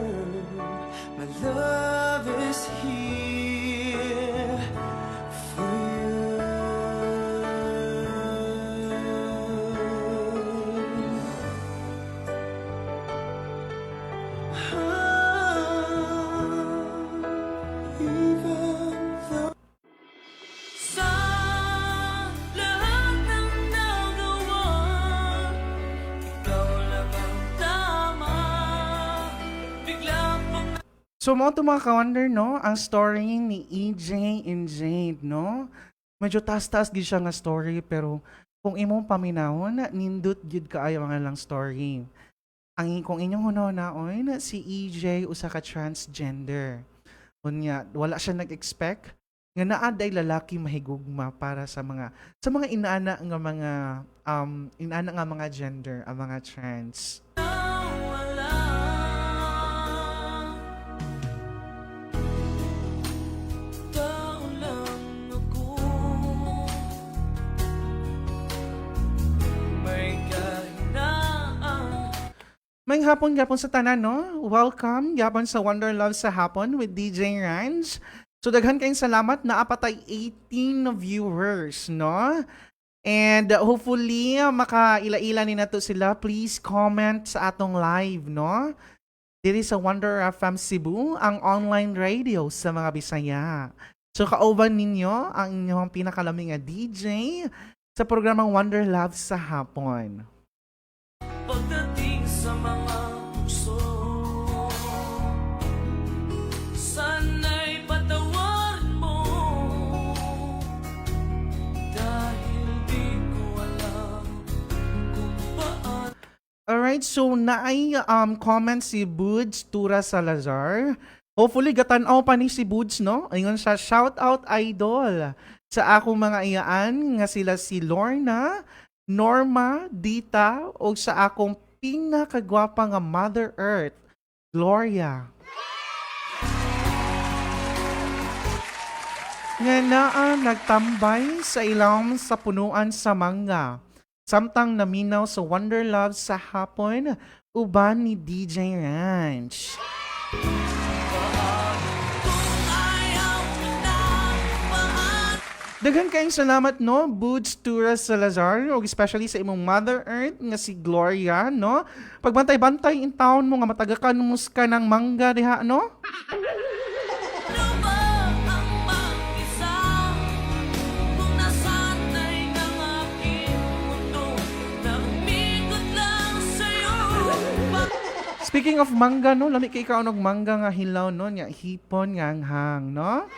My love is here for you. Even though sa lahat ng nagawa, ikaw lang ang tama. Bigla pang So mo to mga ka-wonder, no? Ang story ni EJ and Jade, no? Medyo taas-taas gid siya nga story pero kung imong paminahon, nindot gid kaayo mga lang story. Ang kung inyong hunahunahon, si EJ usa ka transgender. Unya, wala siya nag-expect nga naa day lalaki mahigugma para sa mga inaana nga mga gender, ang mga trans. wala. Tao lang ako. May kahinaan. May hapon gapon sa tanan, no? Welcome gapon sa Wonder Love sa hapon with DJ Ranch. So daghan kayong salamat na apatay 18 viewers, no? And hopefully makaila-ila ni nato sila. Please comment sa atong live, no? Diri sa Wonder FM Cebu, ang online radio sa mga Bisaya. So kauban ninyo ang inyong pinakalaming nga DJ sa programang Wonder Love sa hapon. Pagdating sa mga bukso, sana'y patawarin mo. Dahil di ko alam kung paano. Alright, so naay comment si Buds Tura Salazar. Hopefully gatan-aw pa ni si Buds, no? Ayun siya, shout out idol sa akong mga iyaan nga sila si Lorna, Norma, Dita, o sa akong pinakagwapa nga Mother Earth, Gloria. Nga naa nagtambay sa ilang sa punuan sa mangga. Samtang naminaw sa Wonder Love sa hapon, uban ni DJ Ranch. Daghan kayong salamat, no? Buds Tura Salazar, o especially sa imong Mother Earth nga si Gloria, no? Pagbantay-bantay in town mo nga matagakan ka ng mangga diha, no? Ano ba ang mag-isa kung nasanay ng aking mundo na umikot lang sa'yo? Speaking of mangga, no, lami kay ikaw og mangga nga hilaw, no, nya hipon nga anghang, no?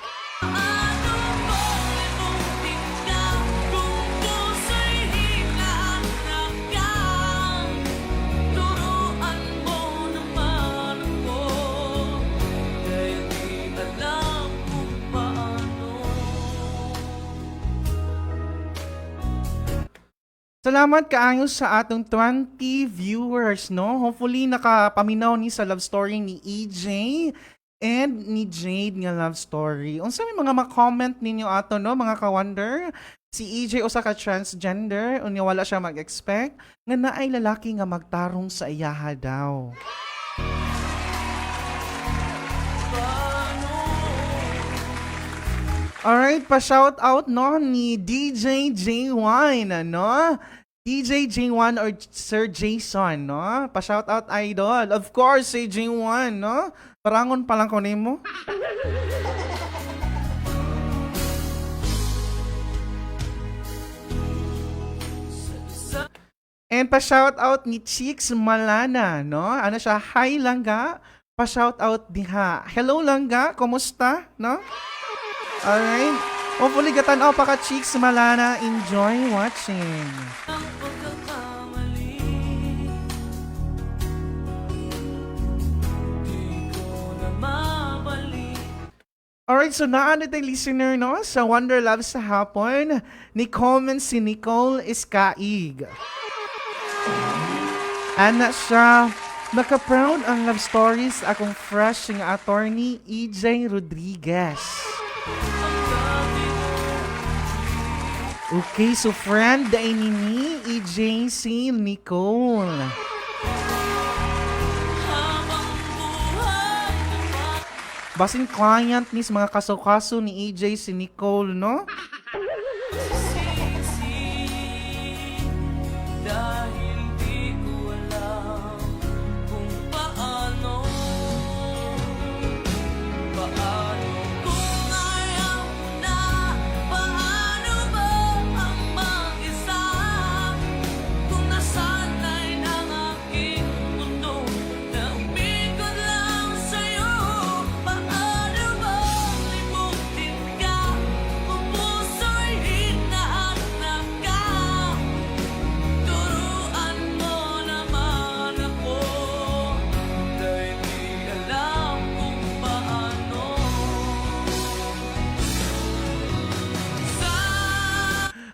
Salamat kaayo sa atong 20 viewers, no? Hopefully nakapaminaw ni sa love story ni EJ and ni Jade nga love story. Unsa may mga ma-comment ninyo ato, no, mga ka-wonder? Si EJ usa ka transgender, unya wala siya mag-expect nga naay lalaki nga magtarong sa iyaha daw. Alright, pa-shout out, no, ni DJ J1, no? DJ J1 or Sir Jason, no? Pa-shout out, idol. Of course, si J1, no? Parangon pa lang ko nimo. And pa-shout out ni Chicks Malana, no? Ano siya? Hi, Langga. Pa-shout out diha. Hello, Langga. Kumusta, no? Alright. Hopefully gatanaw pa ka Chicks Malana. Enjoy watching. Alright, so naan tayong listener, no? Sa Wonder Love sa hapon, ni comment si Nicole Iskaig. Ana siya, naka-proud ang love stories akong fresh nga attorney EJ Rodriguez. Okay, so friend da ini ni EJ si Nicole. Basin client ni sa mga kaso-kaso ni EJ si Nicole, no?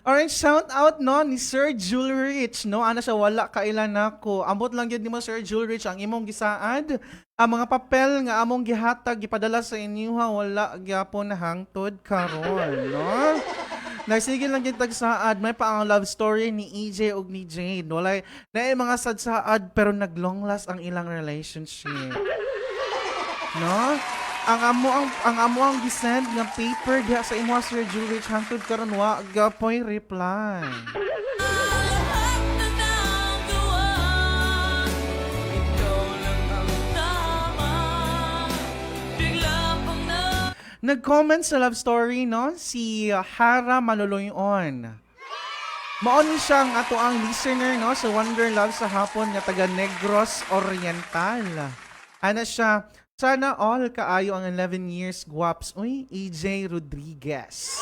Alright, shout out, no, ni Sir Julrich, no? Ana siya, wala kailan nako. Ambot lang yun ni mo, Sir Julrich, ang imong gisaad. Ang mga papel nga among gihatag, gipadala sa inyo, ha, wala gyapon hangtod karon, no? Nagsige lang yung tagsaad, may pa ang love story ni EJ ug ni Jade. Walay, na mga sadsaad, pero nag-long last ang ilang relationship. No? Ang amo ang gisend nga paper diha sa imo, Sir Julrich, hangtod karon wa gapoy reply. Nag-comment sa love story, no, si Hara Maloloyon. Mao ni siya ang ato ang listener, no, sa Wonder Love sa hapon nga taga Negros Oriental. Ana siya, sana all kaayo ang 11 years guwaps. Uy, EJ Rodriguez.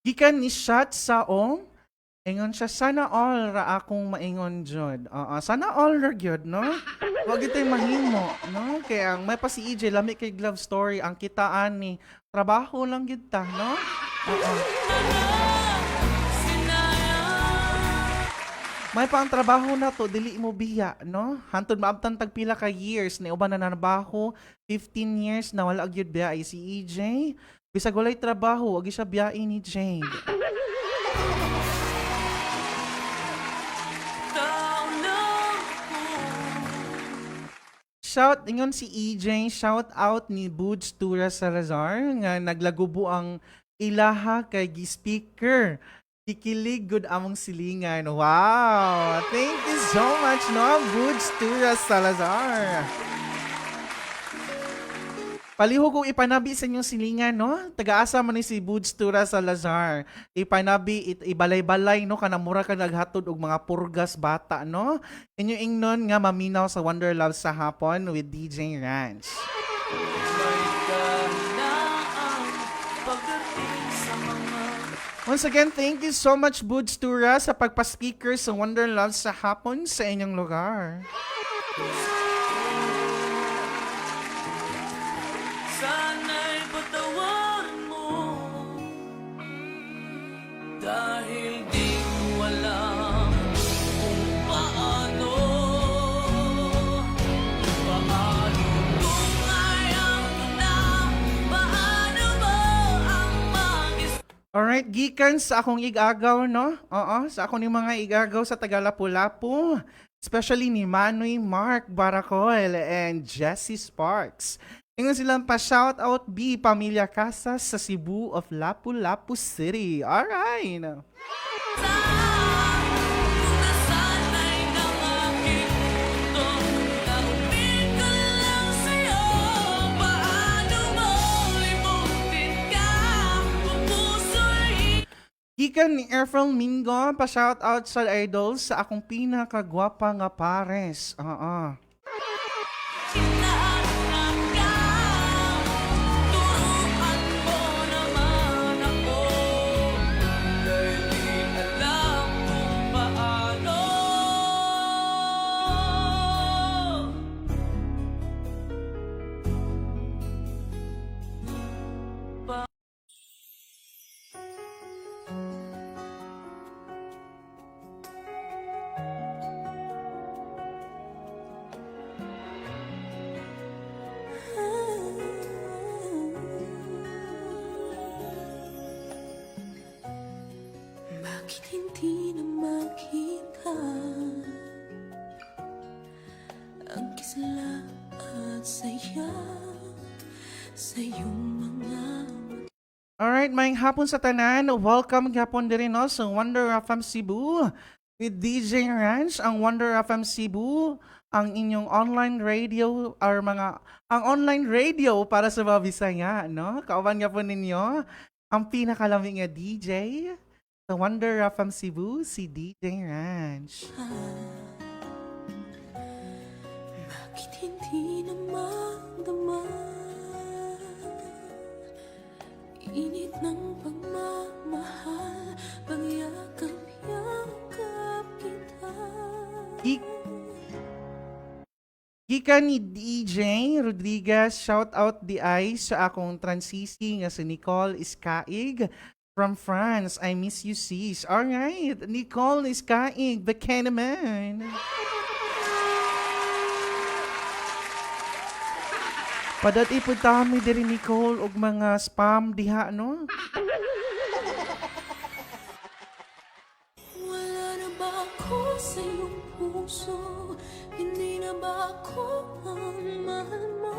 Gikan ni shot sa ingon siya, sana all ra akong maingon jud. Sana all ra gyud, no? Wag ito'y mahimo, no? Kaya ang may pa si EJ, lami kay love story, ang kitaan ni trabaho lang gyud ta, no? May pa ang trabaho na to, dili mo biya, no? Hantod maabtan tagpila ka years, na uban na nabaho, 15 years na wala gyud biya ay si EJ. Bisag walay trabaho, wag siya biyain ni Jade. Shout ingon si EJ, shout out ni Buds Tura Salazar nga naglagubo ang ilaha kay gi-speaker. Kikilig good among silingan. Wow! Thank you so much, no, Buds Tura Salazar. Palihog kong ipanabi sa inyong silingan, no? Taga-asa man ni si Buds Tura Salazar. Ipanabi, ibalay-balay, no? Kanamura ka naghatod og mga purgas bata, no? Inyo ingnon nga maminaw sa Wonder Love sa hapon with DJ Ranch. Once again, thank you so much, Buds Tura, sa pagpa-speaker sa Wonder Love sa hapon sa inyong lugar. Sana'y patawarin mo dahil di ko alam kung paano kung ayaw mo na, paano mo ang Alright, gikan sa akong igagaw, no? Oo, sa akong ni mga igagaw sa Tagalapu-Lapu. Especially ni Manoy Mark Baracol and Jessie Sparks. Ingon silang pa-shout out B Pamilya Casas sa Cebu of Lapu-Lapu City. Alright. nasanay ng aking mundo na umibig ko lang sa'yo. Paano mo limutin ka kung puso'y Gikan ni Efrel Mingo, pa-shout out sa idol sa akong pinakagwapa nga pares. Oo. inaangaw. Turuan mo naman ako dahil di alam kung paano. Bakit hindi na makita ang kisla at saya sa iyong mga Alright, maayong hapon sa tanan. Welcome gapon din no sa Wonder FM Cebu with DJ Ranch, ang Wonder FM Cebu, ang inyong online radio or ang online radio para sa mga Bisaya, no? Kauban nga po ninyo ang pinakalamig nga DJ sa Wonder FM Cebu, si DJ Ranch. Bakit hindi na madama init ng pagmamahal, pagyakap-yakap kita. Gikan ni DJ Rodriguez, shout out di ay sa akong transisi nga si Nicole Iskaig from France. I miss you sis. Alright, Nicole Iskaig, baka naman. Padat iputami diri Nicole og mga spam diha, no? Wala na ba ako sa iyong puso? Hindi na ba ako ang mahal mo?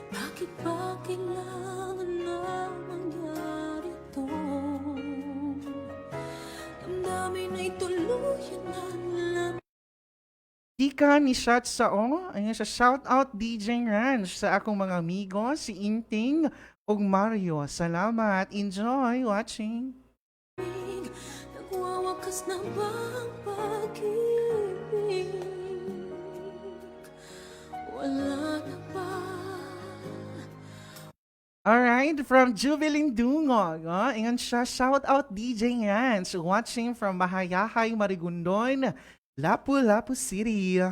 Bakit ba kailangan na mangyari to? Damdamin ay tuluyan na lang. Ika ni Shot sa ayun sa shout out DJ Ranch sa akong mga amigo, si Inting ug Mario. Salamat. Enjoy watching. Nagwawakas na ba ang pag-ibig? Wala na ba? Alright, from Jubilin Dungog. Ingon siya, shout out DJ Ranch. Watching from Mahayahay, Marigondon, Lapu-Lapu City.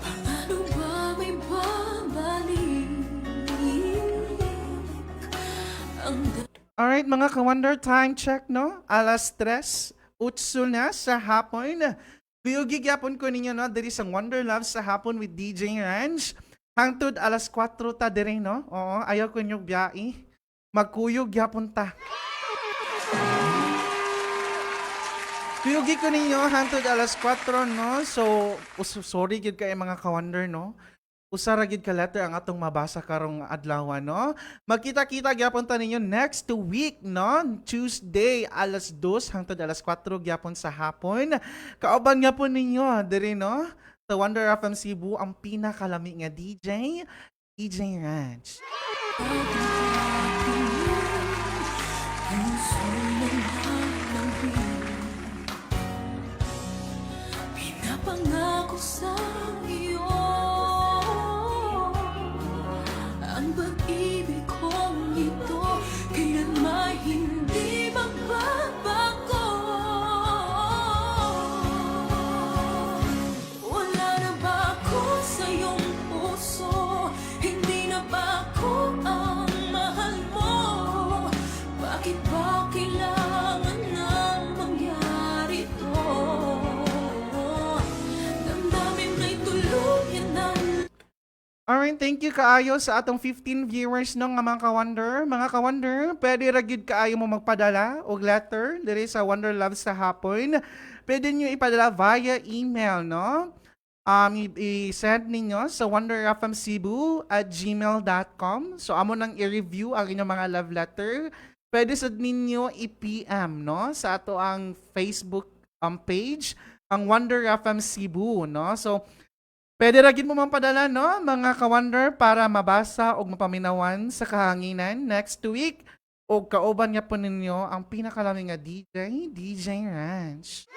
Paano ba may babalik ang Alright, mga ka-wonder, time check, no? Alas 3, utso na sa hapon. Kuyugi gyapon ko ninyo, no? Diri sa Wonder Love sa hapon with DJ Ranch. Hangtod alas 4 ta diri, no? Oo, ayaw ko nyo biyai. Magkuyog gyapon ta. Kuyugi ko ninyo hangtod alas 4, no? So, sorry gyud kay mga ka-wonder, no? usa ra gyud ka letter ang atong mabasa karong adlaw, no? Magkita-kita gyapon ta ninyo next week, no? Tuesday alas 2 hangtod alas 4 gyapon sa hapon. Kauban gyapon ninyo diri, no? Sa Wonder FM Cebu ang pinakalami nga DJ, DJ Ranch. Pinapangako sa iyo ang pag-ibig kong ito kailanman hindi magbabago. Wala na ba ako sa iyong puso? Hindi na ba ako ang mahal mo? Bakit ba kailangan nang mangyari to? Damdamin may tuluyan na. Alright, thank you kaayo sa atong 15 viewers no nga mga ka-wonder. Mga ka-wonder, pwede ra gyud kaayo mo magpadala og letter diri sa Wonder Love sa hapon. Pwede nyo ipadala via email, no? I-send ninyo sa wonderfmcebu@gmail.com. So, amo nang i-review ang inyong mga love letter. Pwede sad ninyo i-PM, no? Sa ato ang Facebook page, ang Wonder FM Cebu, no? So, pwede ra gyud mo man padala, no, mga ka-wonder, para mabasa og mapaminawan sa kahanginan next week. O kauban nga po ninyo ang pinakalaming nga DJ, DJ Ranch.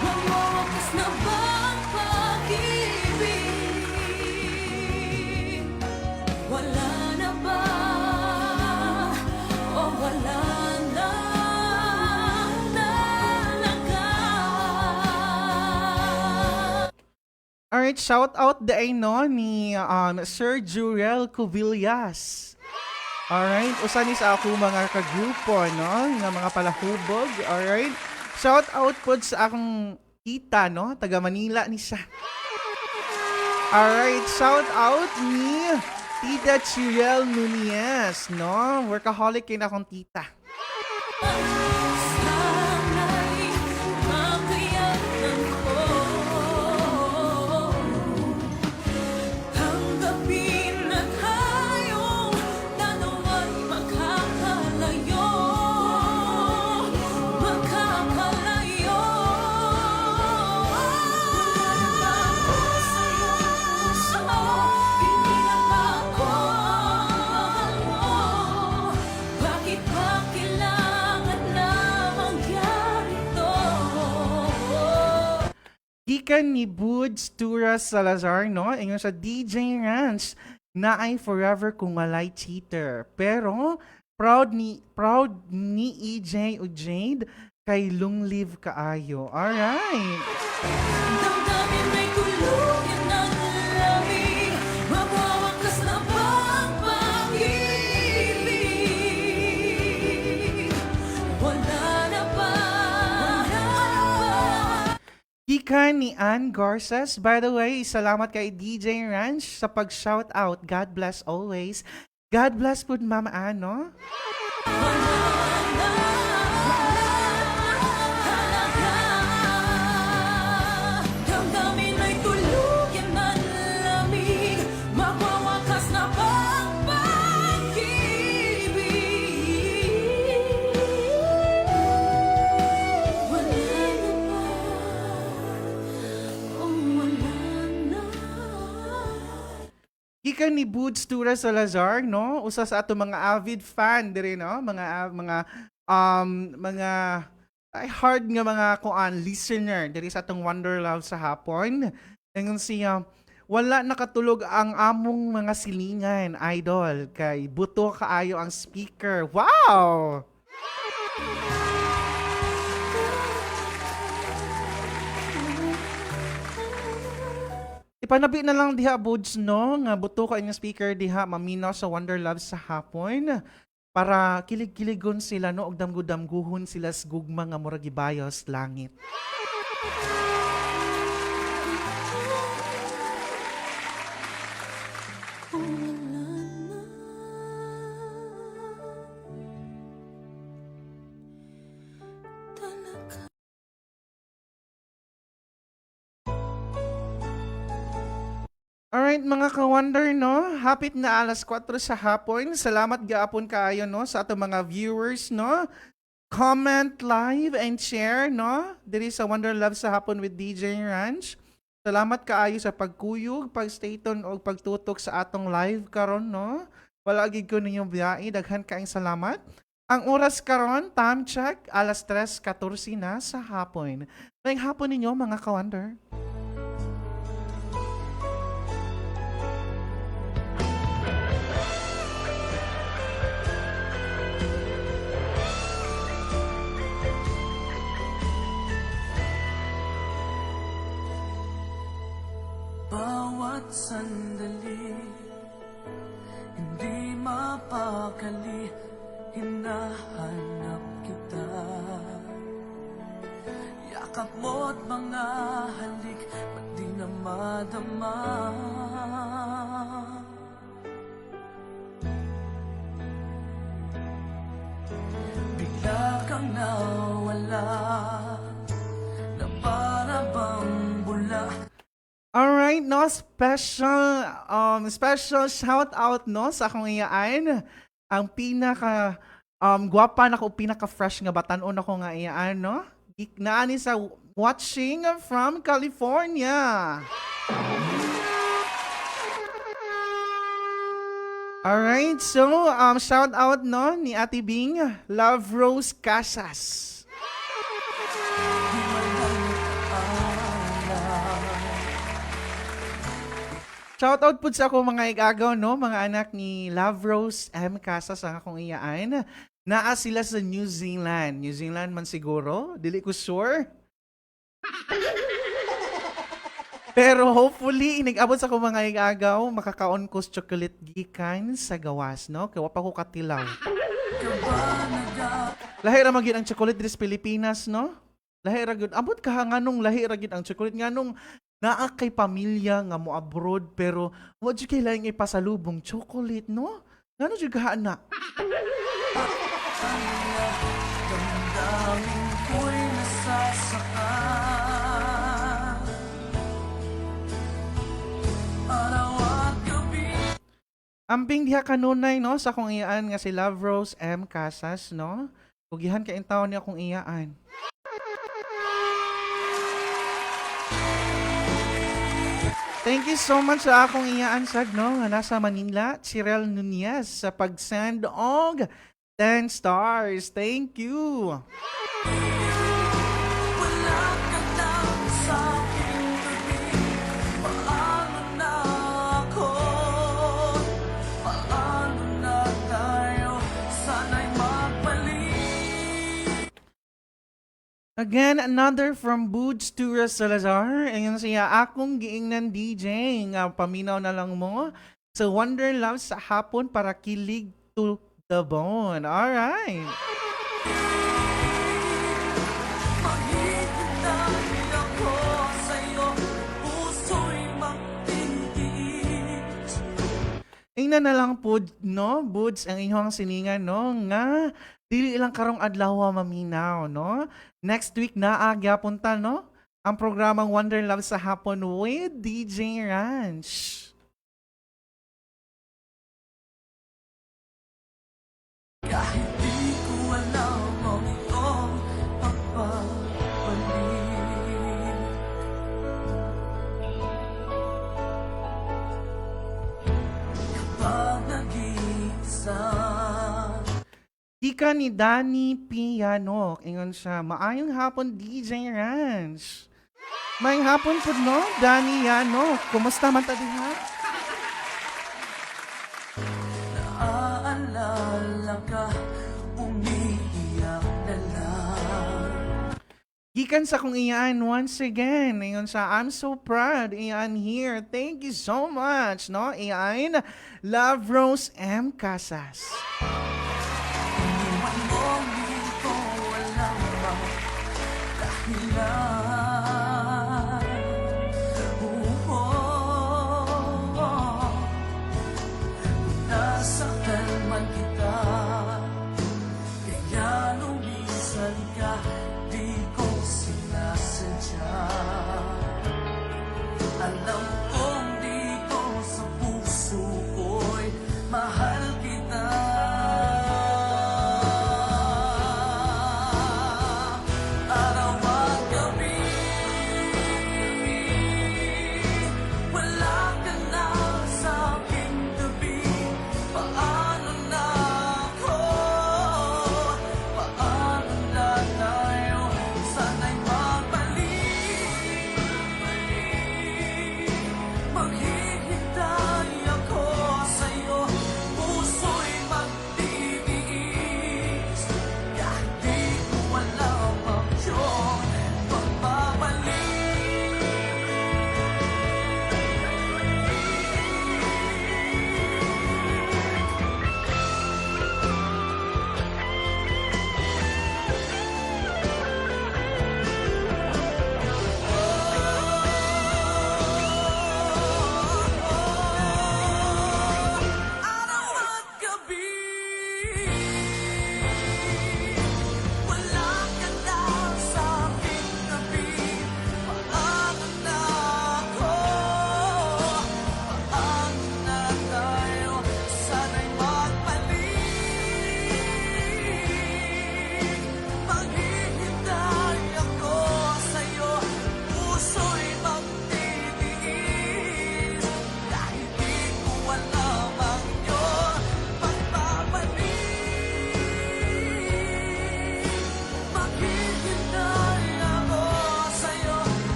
Magwawakas na ba ang pag-ibig? Wala na ba? O wala na talaga? Alright, shout out day no ni Sir Jurel Cuvillas. Alright, usa ni sa ako mga kagrupo, no, nga mga palahubog. Alright, shout out po sa akong tita, no, taga Manila ni siya. Alright, shout out ni Tita Chirel Nunez, no, workaholic kayo na akong tita. Sana'y makayanan ko tanggapin na tayong dalawa'y makakalayo. Makakalayo. Ako sa iyong puso, hindi na ba ako mahal mo? Bakit ba kailangan na mangyari to? Gikan ni Buds Turas Salazar, no? Ingon sa DJ Ranch na ay forever kung walay cheater. Pero proud ni EJ o Jade kay long live kaayo. Alright. Damdamin may tuluyan ng lamig. Magwawakas na ba ang pag-ibig? Wala na ba? Gikan ni Ann Garces. By the way, salamat kay DJ Ranch sa pag-shout out. God bless always. God bless po, Mama Ann, no? Damdamin ay tuluyan ng lamig. Magwawakas na ba ang pag-ibig? Wala na ba? Oh, wala na. Gikan ni Buds Turas Salazar, no? Usa sa ato mga avid fan diri, no? Mga ay hard nga mga listener diri sa atong Wonder Love sa hapon. Ingon siya, wala nakatulog ang among mga silingan, idol, kay buto kaayo ang speaker. Wow! Ipanabi na lang diha, Buds, no? Nga buto ka inyong speaker diha, maminaw sa Wonder Love sa hapon. Para kilig-kiligon sila, no? Og damgu-damguhon sila sa gugma nga murag gibayos langit. Alright mga ka-wonder, no? Hapit na alas 4 sa hapon. Salamat gaapon kaayo, no? Sa atong mga viewers, no? Comment, live, and share, no? Diri sa Wonder Love sa hapon with DJ Ranch. Salamat kaayo sa pagkuyog, pagstaton o pagtutok sa atong live karon, no? Wala gid ko ninyong biyai, daghan kaayong salamat. Ang oras karon, time check, alas 3:14 na sa hapon. Ngayong hapon ninyo mga ka-wonder. Bawat sandali, hindi mapakali, hinahanap kita. Yakap mo't mga halik, ba't di na madama? Bigla kang nawala, na para bang bula. Alright, no, special shout out, no, sa akong iyaan. Ang pinaka, gwapa na ko, pinaka fresh nga batanon ako nga iyaan, no? Naani sa watching from California. Alright, so, shout out, no, ni Ate Bing, Love Rose Casas. Shoutout po sa ako mga igagaw, no? Mga anak ni Love Rose M. Casas ang akong iyaan. Naa sila sa New Zealand. New Zealand man siguro. Dili ko sure. Pero hopefully, inag-abot sa ako mga igagaw, makakaon ko sa chocolate gikan sa gawas, no? Kaya pa ko katilaw. Lahi ra magyud ang chocolate diri sa Pilipinas, no? Lahi ra gyud. Abot ka nganong lahi ra gyud ang chocolate nganong naa kay pamilya nga mo abroad pero wa jud kay laing ipasalubong chocolate, no? Ngano jud ka na? Damdamin ko'y nasasaka, araw at gabi. Amping diha kanunay, no, sa akong iyaan nga si Love Rose M. Casas, no? Ugihan ka in taon ni akong iyaan. Thank you so much sa akong iyaansag, no, nga nasa Manila, Chirel Nunez, sa pag-send og 10 stars. Thank you. Wala ka na sa aking tabi, paano na ako? Paano na tayo? Sana'y magbalik. Again, another from Boots to Salazar. Ayun siya, akong giingnan DJ nga paminaw na lang mo sa Wonder Love sa hapon para kilig to the bone. Alright. Mahihintay ako sa'yo, puso'y magtitiis. Ingnan na lang po, no, Boots, ang inyong siningan, no, nga dili ilang karong adlaw maminaw, no? Next week na agyapunta, no? Ang programang Wonder Love sa hapon with DJ Ranch. Kahit di ko alam ang iyong pagbabalik, kapag nag-iisa. Ika ni Danny Piano. Ingon siya, maayong hapon DJ Ranch. Maayong hapon po, no? Danny Yano. Kumusta man ta diha? Naaalala ka, umiiyak na lang. Gikan sa kong iyaan once again. Ingon siya, I'm so proud. Iyan here. Thank you so much, no? Iyan, Love Rose M. Casas. Iniwan mo, di ko alam ang dahilan. Nasaktan man kita, kaya lumisan ka, di ko sinasadya. Alam kong di ko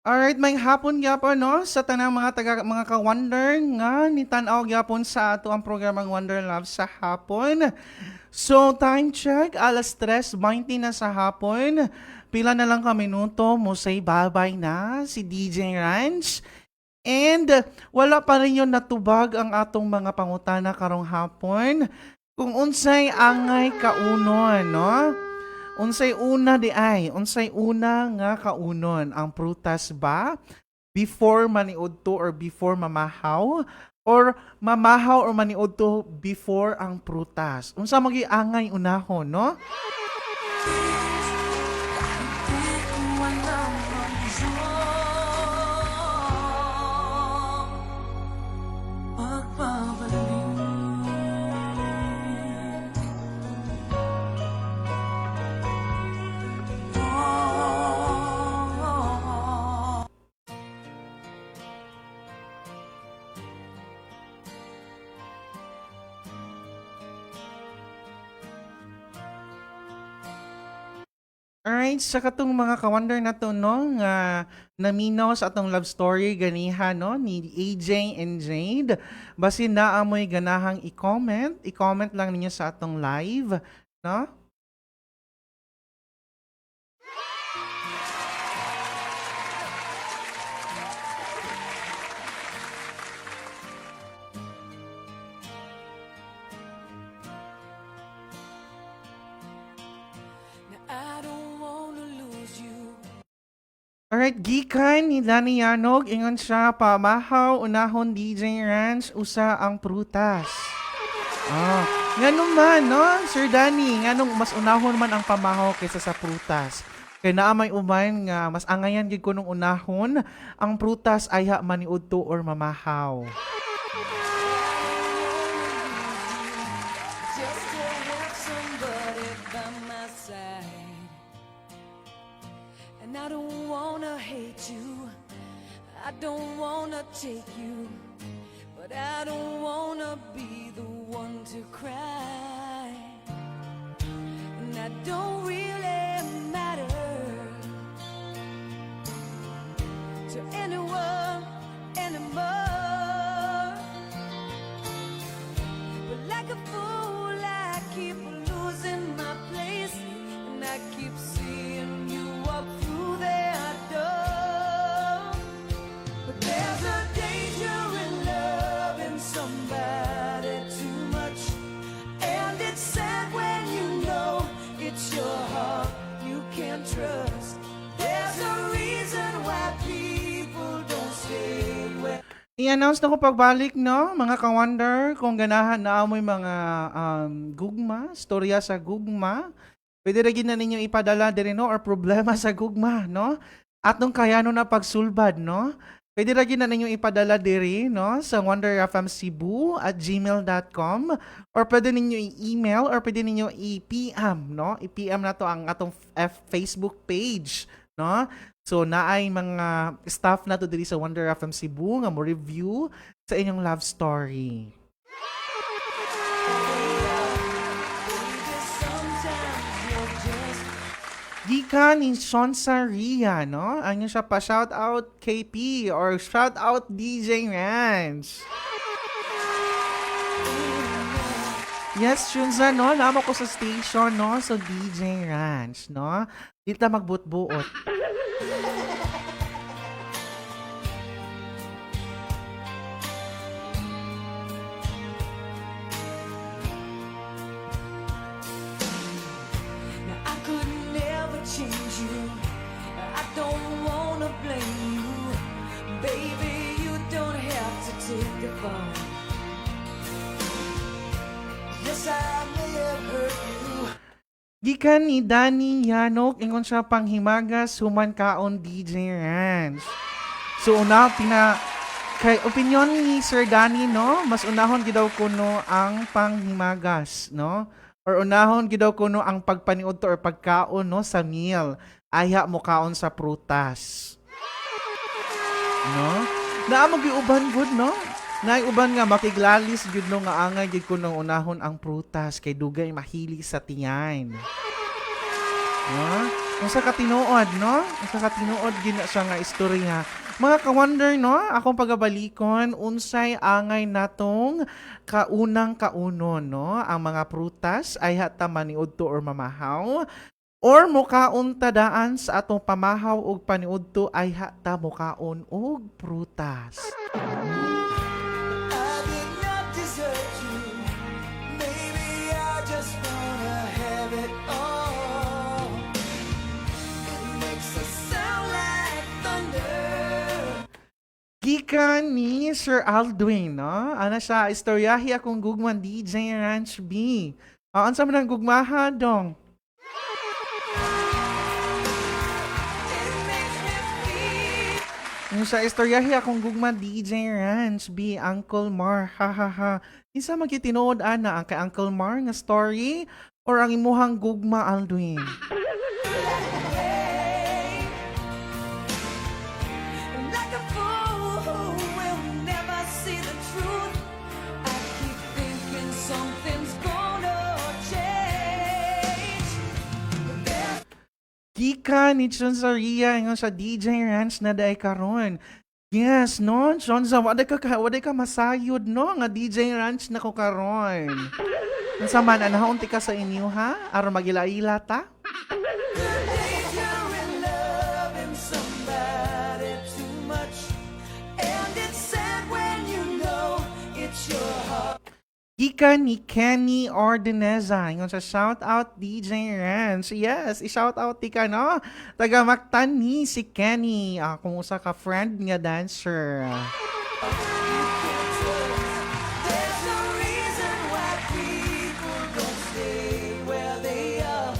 Alright, may hapon gyapon no sa tanang mga ka-wonder nga nitanaw gyapon sa ato ang programang Wonder Love sa hapon. So time check, alas 3:20 na sa hapon. Pila na lang ka minuto mo say bye-bye na si DJ Ranch. And wala pa rin yun natubag ang atong mga pangutana karong hapon. Kung unsay angay kaunon, no? Unsay una nga kaunon ang prutas ba before maniudto or before mamahaw or mamahaw or maniudto before ang prutas. Unsa magiangay unahon, no? Alright, sa katong mga ka-wonder na to, no, nga naminaw sa atong love story ganiha, no, ni AJ and Jade. Basin na amoy ganahang i-comment lang ninyo sa atong live, no? I don't wanna lose you. Alright, gikan ni Danny Yanog, ingon siya, pamahaw, unahon DJ Ranch, usa ang prutas. Ah, nga naman, no, Sir Danny, nga nung mas unahon man ang pamahaw kaysa sa prutas. Kaya naamay uman nga, mas angayan gid ko nung unahon, ang prutas ay ha maniudto or mamahaw. Just to have somebody by my side. And I don't wanna hate you, I don't wanna take you, but I don't wanna be the one to cry. And I don't really matter to anyone anymore. But like a fool, I keep losing my place, and I keep seeing you walk through that door. But there's a danger in loving somebody too much, and it's sad when you know it's your heart you can't trust. There's a reason why people don't stay where I-announce na ko pagbalik, no, mga ka-wonder, kung ganahan na amoy mga gugma, storya sa gugma, pwede rin na ninyo ipadala din, no, or problema sa gugma, no, at nung kaya no na pagsulbad, no, pwede rin na ninyo ipadala diri, no, sa wonderfmcebu@gmail.com, or pwede ninyo i-email, or pwede ninyo i-PM, no, i-PM na to ang atong Facebook page, no. So naay mga staff na to diri sa Wonder FM Cebu nga mo review sa inyong love story. Gikan ni Sean Saria, no? Ano siya pa, shout out KP or shout out DJ Ranch. Yes, Shunza, no? Namo ko sa station, no? So DJ Ranch, no? Dito magbut-buot. Now I could never change you, I don't wanna blame you. Baby, you don't have to take the fall. Yes, I may have hurt you. Gikan ni Danny Yanok, ingon siya panghimagas, human kaon DJ Ranch. So una, kay opinion ni Sir Danny, no, mas unahon gidaw kuno ang panghimagas, no? Or unahon gidaw kuno ang pagpaniud to or pagkaon, no, sa meal. Aya mo kaon sa prutas. No? Naamo giuban good, no? Nay uban nga makiglalis gyud no nga angay gyud kuno unahon ang prutas kay dugay mahili sa tiyan. Kung sa katinuod, no? Kung sa katinuod, gina siya nga istorya. Mga ka-wonder, no? Akong pagabalikon, unsay angay natong kaunang kaunon, no? Ang mga prutas ay hata maniudto or mamahaw. Or mukaon tadaan sa atong pamahaw og paniudto ay hata mukaon og prutas. I did not desert you. Maybe I just wanna have it all. It makes us sound like thunder. Gikan ni Sir Aldwin, no? Ana siya, istoryahi akong gugman DJ Ranch B. Ansa man ang gugmaha dong? Yung sa istoryahi akong gugma DJ Ranch B, Uncle Mar, ha ha ha. Isa magkitinood ana ang kay Uncle Mar nga story or ang imuhang gugma Aldwin? Like a fool who will never see the truth. I keep thinking something's gonna change. But there's Kika ni Chonsaria nga sa DJ Ranch na day karon. Yes, no? Chonsa, waday ka masayod, no? Nga DJ Ranch na ko karon. Unsa man, anahaunti ka sa inyo, ha? Aron magila-ila ta? Days you're in love and somebody too much. And it's sad when you know it's your heart. Kika ni Kenny Ordineza. Yung sa shoutout DJ Ranch. Yes, i-shoutout tika, no? Taga Mactan ni si Kenny. Kung usa ka friend nga dancer. There's no reason why people don't stay where they are.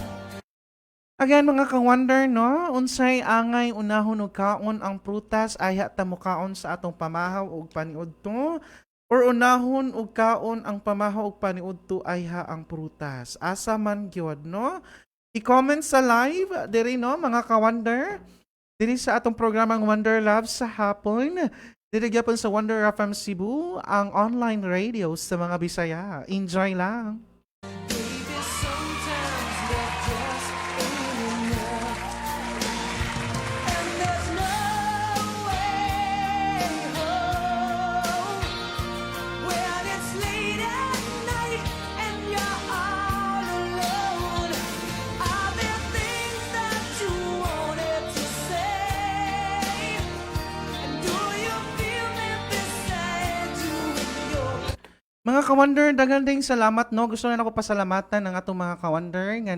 Again, mga ka-wonder, no? Unsay angay unahon og kaon ang prutas ay hata mukaon sa atong pamahaw og paniudto. Or unahon og kaon ang pamahaw og paniudto ay ha ang prutas. Asa man gyud, no? I-comment sa live diri, no, mga ka-wonder. Diri sa atong programang Wonder Love sa hapon. Diri gyapon sa Wonder FM Cebu, ang online radio sa mga Bisaya. Enjoy lang. Baby, sometimes that just ain't enough. And there's no way home when it's late at night and you're all alone. Are there things that you wanted to say? And do you feel me beside you in your Mga ka-wonder, daghang ding salamat, no? Gusto na ako pasalamatan ng atong mga ka-wonder nga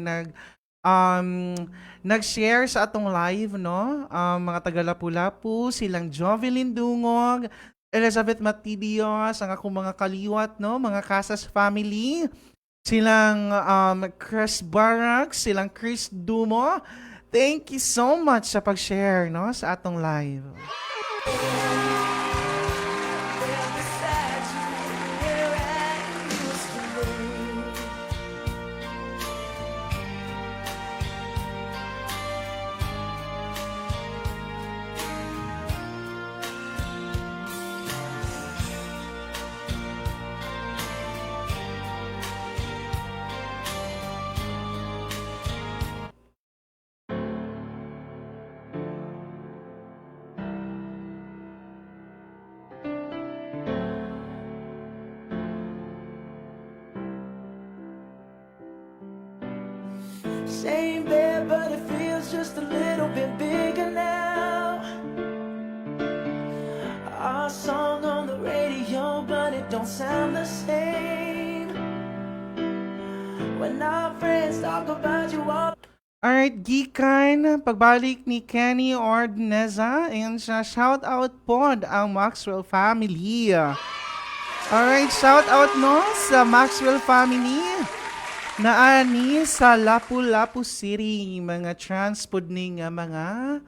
nag-share sa atong live, no? Mga taga Lapu-Lapu, silang Jovelyn Dungog, Elizabeth Matidios, ang akong mga kaliwat, no? Mga Casas family, silang Chris Barak, silang Chris Dumo. Thank you so much sa pag-share, no? Sa atong live. beside you, where I used to live. Same bed, but it feels just a little bit bigger now. Our song on the radio, but it don't sound the same. When our friends talk about you all. Alright, gikan, pagbalik ni Kenny Ordineza, and sa shoutout pod ang Maxwell family. Alright, shoutout, no, sa Maxwell family. Naani sa Lapu-Lapu City, mga transpod ni nga mga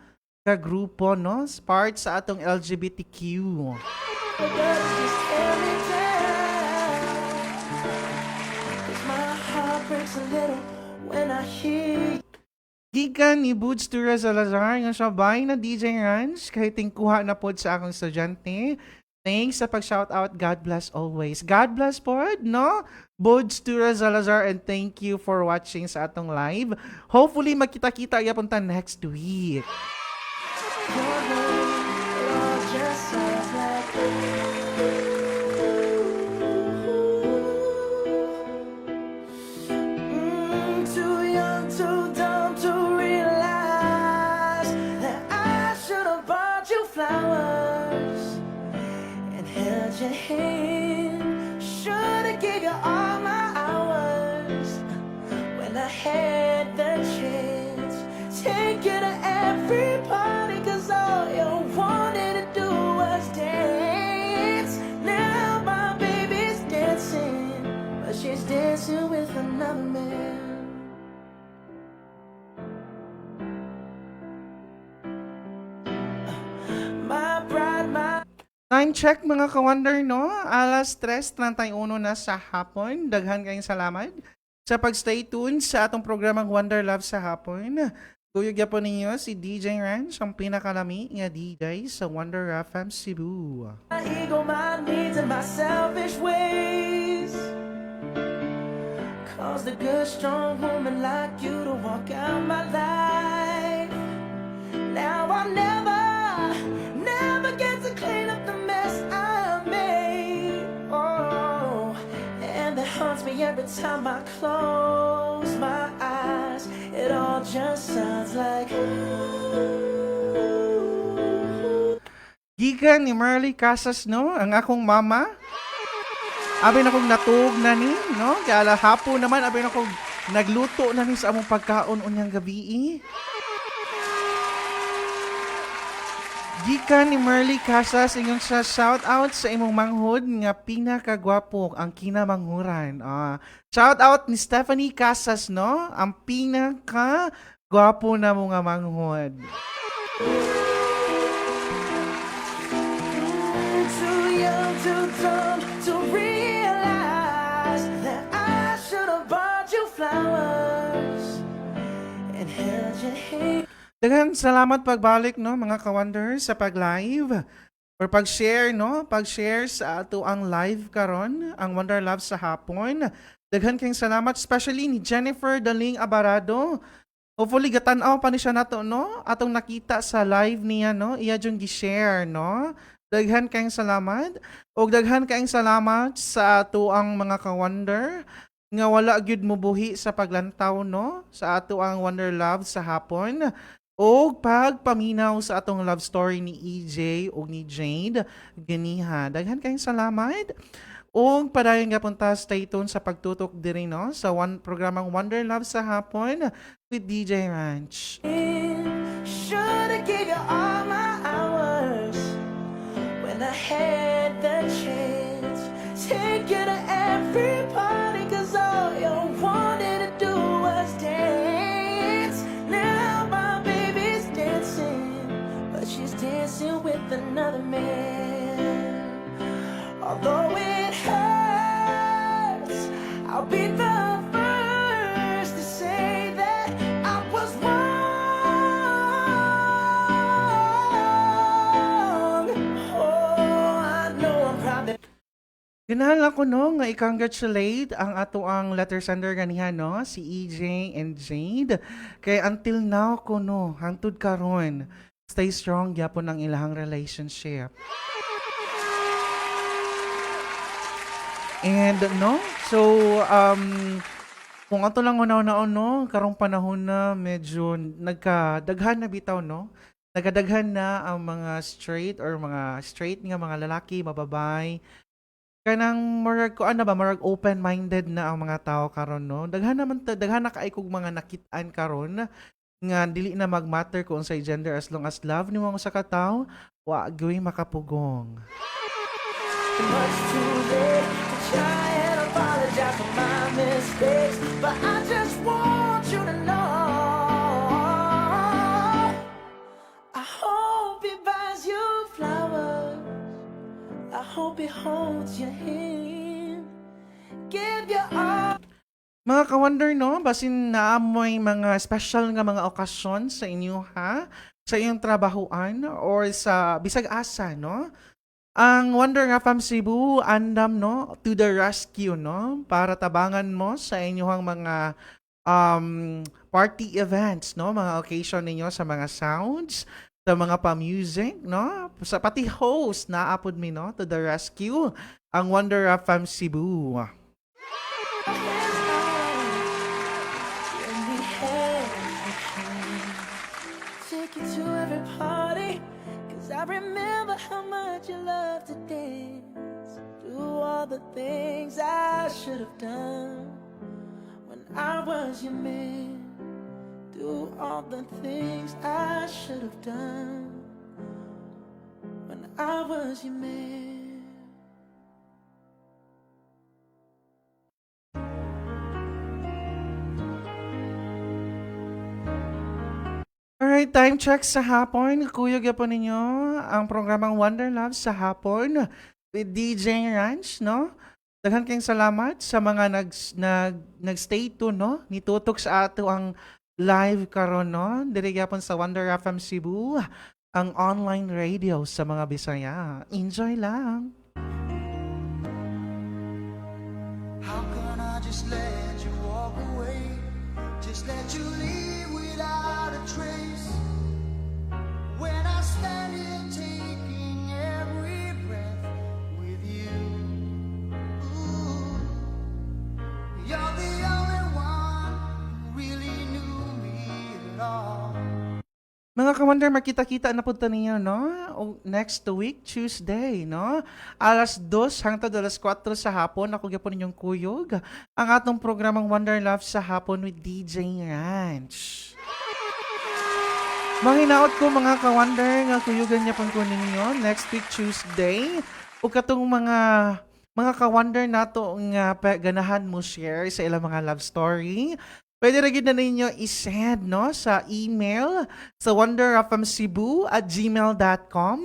kagrupo, no, part sa atong LGBTQ. But that's just every time. 'Cause my heart breaks a little when I hear. Gikan ni Boots Tura Salazar nga sabay na DJ Ranch kahit tingkuha na pod sa akong estudyante. Thanks sa pag-shoutout. God bless always. God bless pod, no? Bods Tura Salazar, and thank you for watching sa atong live. Hopefully, magkita-kita yapon ta next week. Your name, it all just sounds like too young, too dumb to realize that I should have bought you flowers and held your hand. Should have gave you all my hours when I had the chance. Take you to every party, 'cause all you wanted to do was dance. Now my baby's dancing, but she's dancing with another man. My bride, my Time check mga ka-wonder, no? Alas 3:31 na sa hapon. Daghan kayong salamat sa pag-stay tuned sa atong programang Wonder Love sa hapon. Kuyog po ninyo si DJ Ranch, ang pinakalami nga DJ sa Wonder FM Cebu. ego, my needs, and my selfish ways caused a good, strong woman like you to walk out my life. Now I never get to clean up the mess I made. Oh, and that haunts me every time I close my eyes. It all just sounds like Gikan ni Marley Casas, no? Ang akong mama. Abi na kong natug na ni, no? Kaya hapon naman, abi na kong nagluto na ni sa among pagkaon unyang gabi. Gikan ni Marley Casas, inyong sa shout out sa imong manghod nga pinakagwapo ang kinamanghuran. Shout out ni Stephanie Casas, no? Ang pinakagwapo na mo nga manghod. too young, too dumb to realize that I should have bought you flowers and held your hand. Daghang salamat pagbalik, no, mga ka-wonder, sa pag-live or pag-share, no? Pag-share sa ato ang live karon, ang Wonder Love sa hapon. Daghan kayong salamat, especially ni Jennifer Daling Abarado. Hopefully gatan-aw pa ni siya nato, no? Atong nakita sa live niya, no? Iya jung gi-share, no? Daghan kayong salamat. O daghan kayong salamat sa ato ang mga ka-wonder nga wala gyud mo buhi sa paglantaw, no? Sa ato ang Wonder Love sa hapon. O pagpaminaw sa atong love story ni EJ o ni Jade ganiha. Daghan kayong salamat. O padayon nga punta, stay tuned sa pagtutok diri, no? Sa programang Wonder Love sa hapon with DJ Ranch. Should have gave you all my hours when I had the chance. Take you to every party, 'cause all you wanted to do was dance. Now my baby's dancing, but she's dancing with another man. Although it hurts, I'll be the first to say that I was wrong. Oh, I know I'm proud. Ganahan lang ko, no, nga i-congratulate ang ato ang letter sender ganiha, no, si EJ and Jade. Kay until now ko, no, hangtod karon, stay strong gyapon ang ilahang relationship. And no, so kung ato lang una-una, no, karong panahon na medyo nagkadaghan na bitaw, no. Nagkadaghan na ang mga straight or mga straight nga mga lalaki, mababay. Kanang marag ko ano ba, marag open-minded na ang mga tao karon, no. Daghan na kaay kog mga nakitaan karon nga dili na magmatter kung unsay gender, as long as love nimo sa katawo, wa gyud makapugong. Much too late to try and apologize for my mistakes, but I just want you to know I hope he buys you flowers, I hope he holds your hand, give you all. Mga ka-wonder, no, basin naamoy mga special nga mga okasyon sa inyo, ha? Sa iyong trabahoan or sa bisag asa, no? Ang Wonder FM Cebu, andam, no, to the rescue, no, para tabangan mo sa inyong mga party events, no, mga occasion ninyo sa mga sounds, sa mga pa-music, no, sa pati host na apod mi, no, to the rescue, ang Wonder FM Cebu. Take you to every party, 'cause I remember how much you love to dance. Do all the things I should have done when I was your man. Do all the things I should have done when I was your man. Alright, time check sa hapon. Kuyog po ninyo ang programang Wonder Love sa hapon with DJ Ranch, no? Daghan kayong salamat sa mga nag-stay tuned, no? Nitutok sa ato ang live karon, no? Diri gyapon sa Wonder FM Cebu, ang online radio sa mga Bisaya. Enjoy lang. How can I just let you walk away? Just let you leave without a trace. When I stand here taking every breath with you. Ooh, you're the only one who really knew me at all. Mga ka-Wonder, makita-kita na punta ninyo, no? Next week, Tuesday, no? Alas 2 hangtod alas 4 sa hapon, ako gyapon ninyong kuyog. Ang atong programang Wonder Love sa hapon with DJ Ranch. Mahinaot ko mga ka-Wonder, nga kuyugan niya pang ko ninyo next week, Tuesday. O katong mga ka-Wonder nato nga ganahan mo share sa ilang mga love story. Pwede rin na ninyo isend, no, sa email sa wonderfmcebu@gmail.com.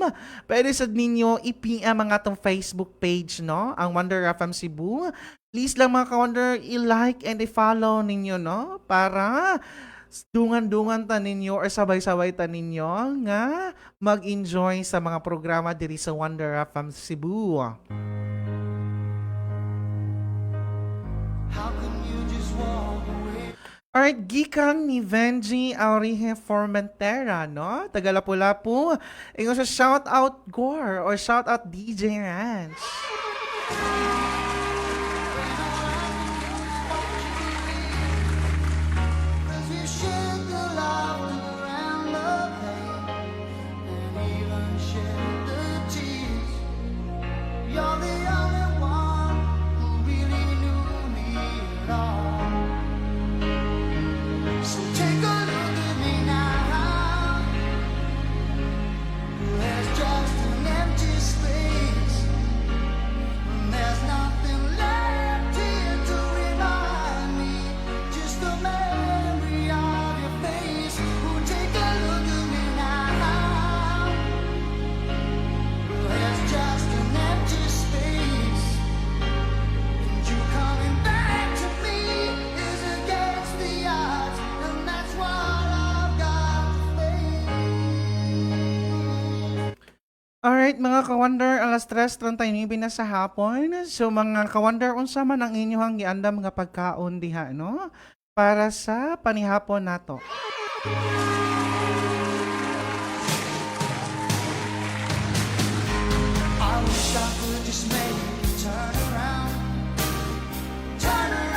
Pwede sa ninyo i-PM ang atong Facebook page, no, ang Wonder FM Cebu. Please lang mga ka-Wonder, i-like and i-follow ninyo, no, para dungan-dungan ta ninyo or sabay-sabay ta ninyo nga mag-enjoy sa mga programa diri sa Wonder FM Cebu. How can you just walk away? Alright, gikan ni Benji Aurihe Formentera, no? Tagalapu-Lapu. Ingo sa shout out Gore or shout out DJ Ranch. Cause we shared the laughter and the pain, and even shared the tears. You're the only one who really knew me at all. So take a look at me now. There's just an empty space. There's nothing left here to remind me. Just the memory of your face. Oh, take a look at me now. There's just an empty space. And you coming back to me is against the odds. And that's what I've got to face. Alright, mga ka-Wonder, alas 3:39 na sa hapon. So, mga ka-Wonder, unsa man ang inyong giandam nga pagkaon diha, no? Para sa panihapon nato. I wish I could just make you turn around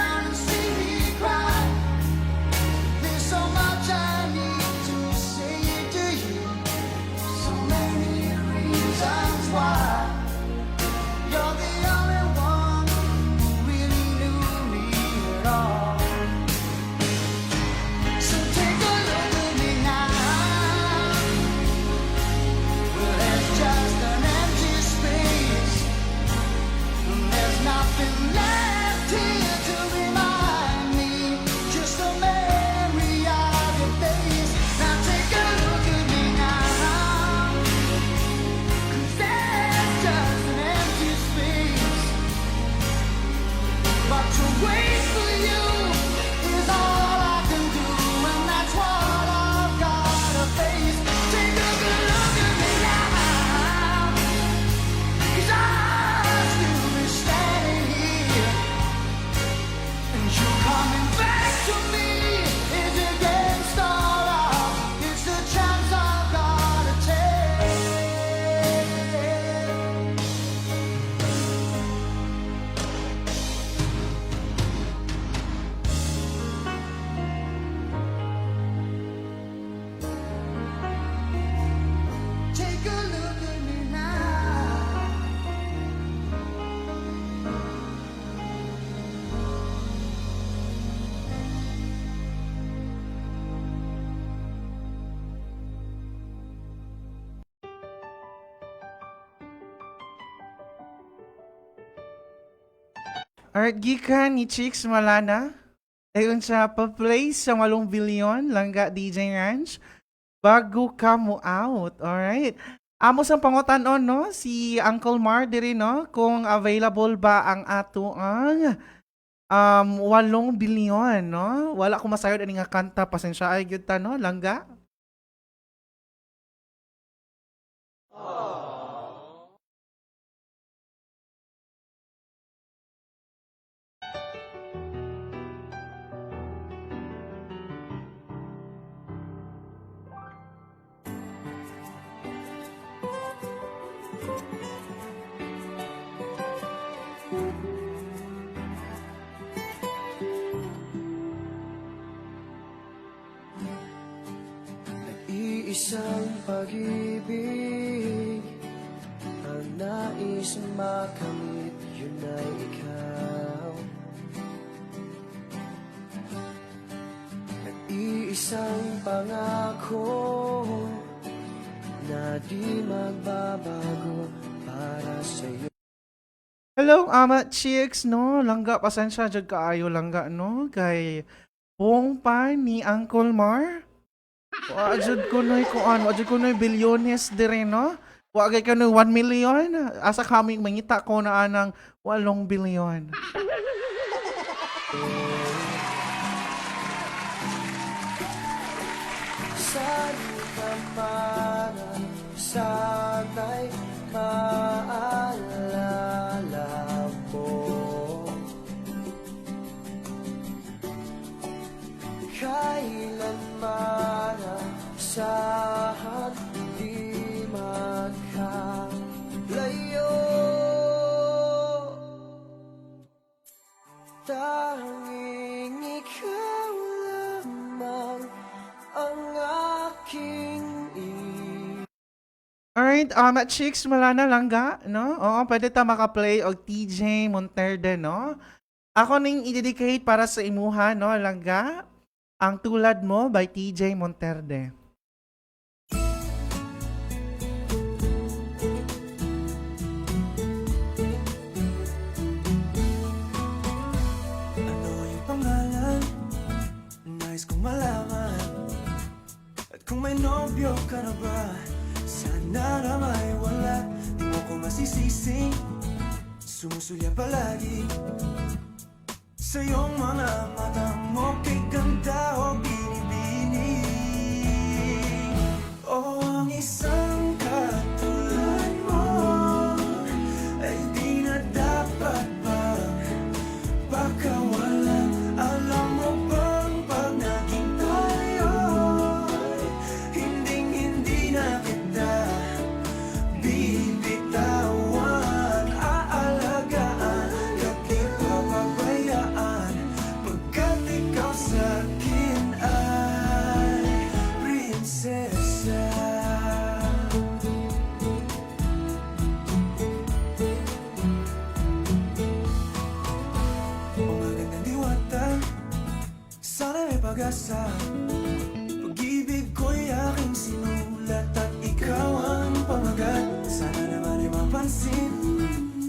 and see me cry. There's so much I need to say to you, so many reasons why. You're the only one who really knew me at all. So take a look at me now. Alright, gikan ni Chicks Malana. Ayun siya, pa-play sa 8 bilyon, langga DJ Ranch. Bago ka mo out, alright. Amo sa pangutan-on, no? Si Uncle Mar diri, no? Kung available ba ang ato ang 8 bilyon, no? Wala ko masayod ani nga kanta, pasensya ay gyud ta, no? Langga. Iisang pag-ibig ang nais makamit, yun ay ikaw. Nag-iisang pangako na di magbabago para sa'yo. Hello, Chicks, no? Langga, pasensya jud kaayo langga, no? Kay buong pa ni Uncle Mar. Wajud ko no'y bilyones dire, no? Wagay ka no'y 1 million. Asa kami mangita ko na anang 8 bilyon. Saan ka para sana'y maalala mo? Kailanman saan di magkalayo, tanging ikaw lamang ang aking Alright, Chicks, Malana, langga, no? Oo, pwede ta makaplay og TJ Monterde, no? Ako ning i-dedicate para sa imuha, no, langga? Ang Tulad Mo by TJ Monterde. Ano yung pangalan? Nais kong malaman. At kung may nobyo ka na ba, sana na may wala. Di mo ko masisisi, sumusulya palagi sa iyong mga mata mo, kay ganda o binibini. O ang isang katulad mo ay di na dapat bang pakawalan. Alam mo bang pag naging tayo, hindi na kita bibitawan. Aalagaan, di papabayaan, pagkat ikaw sa'kin ay prinsesa. O magandang diwata, sana may pag-asa. Pag-ibig ko'y aking sinulat at ikaw ang pamagat. Sana naman ay mapansin,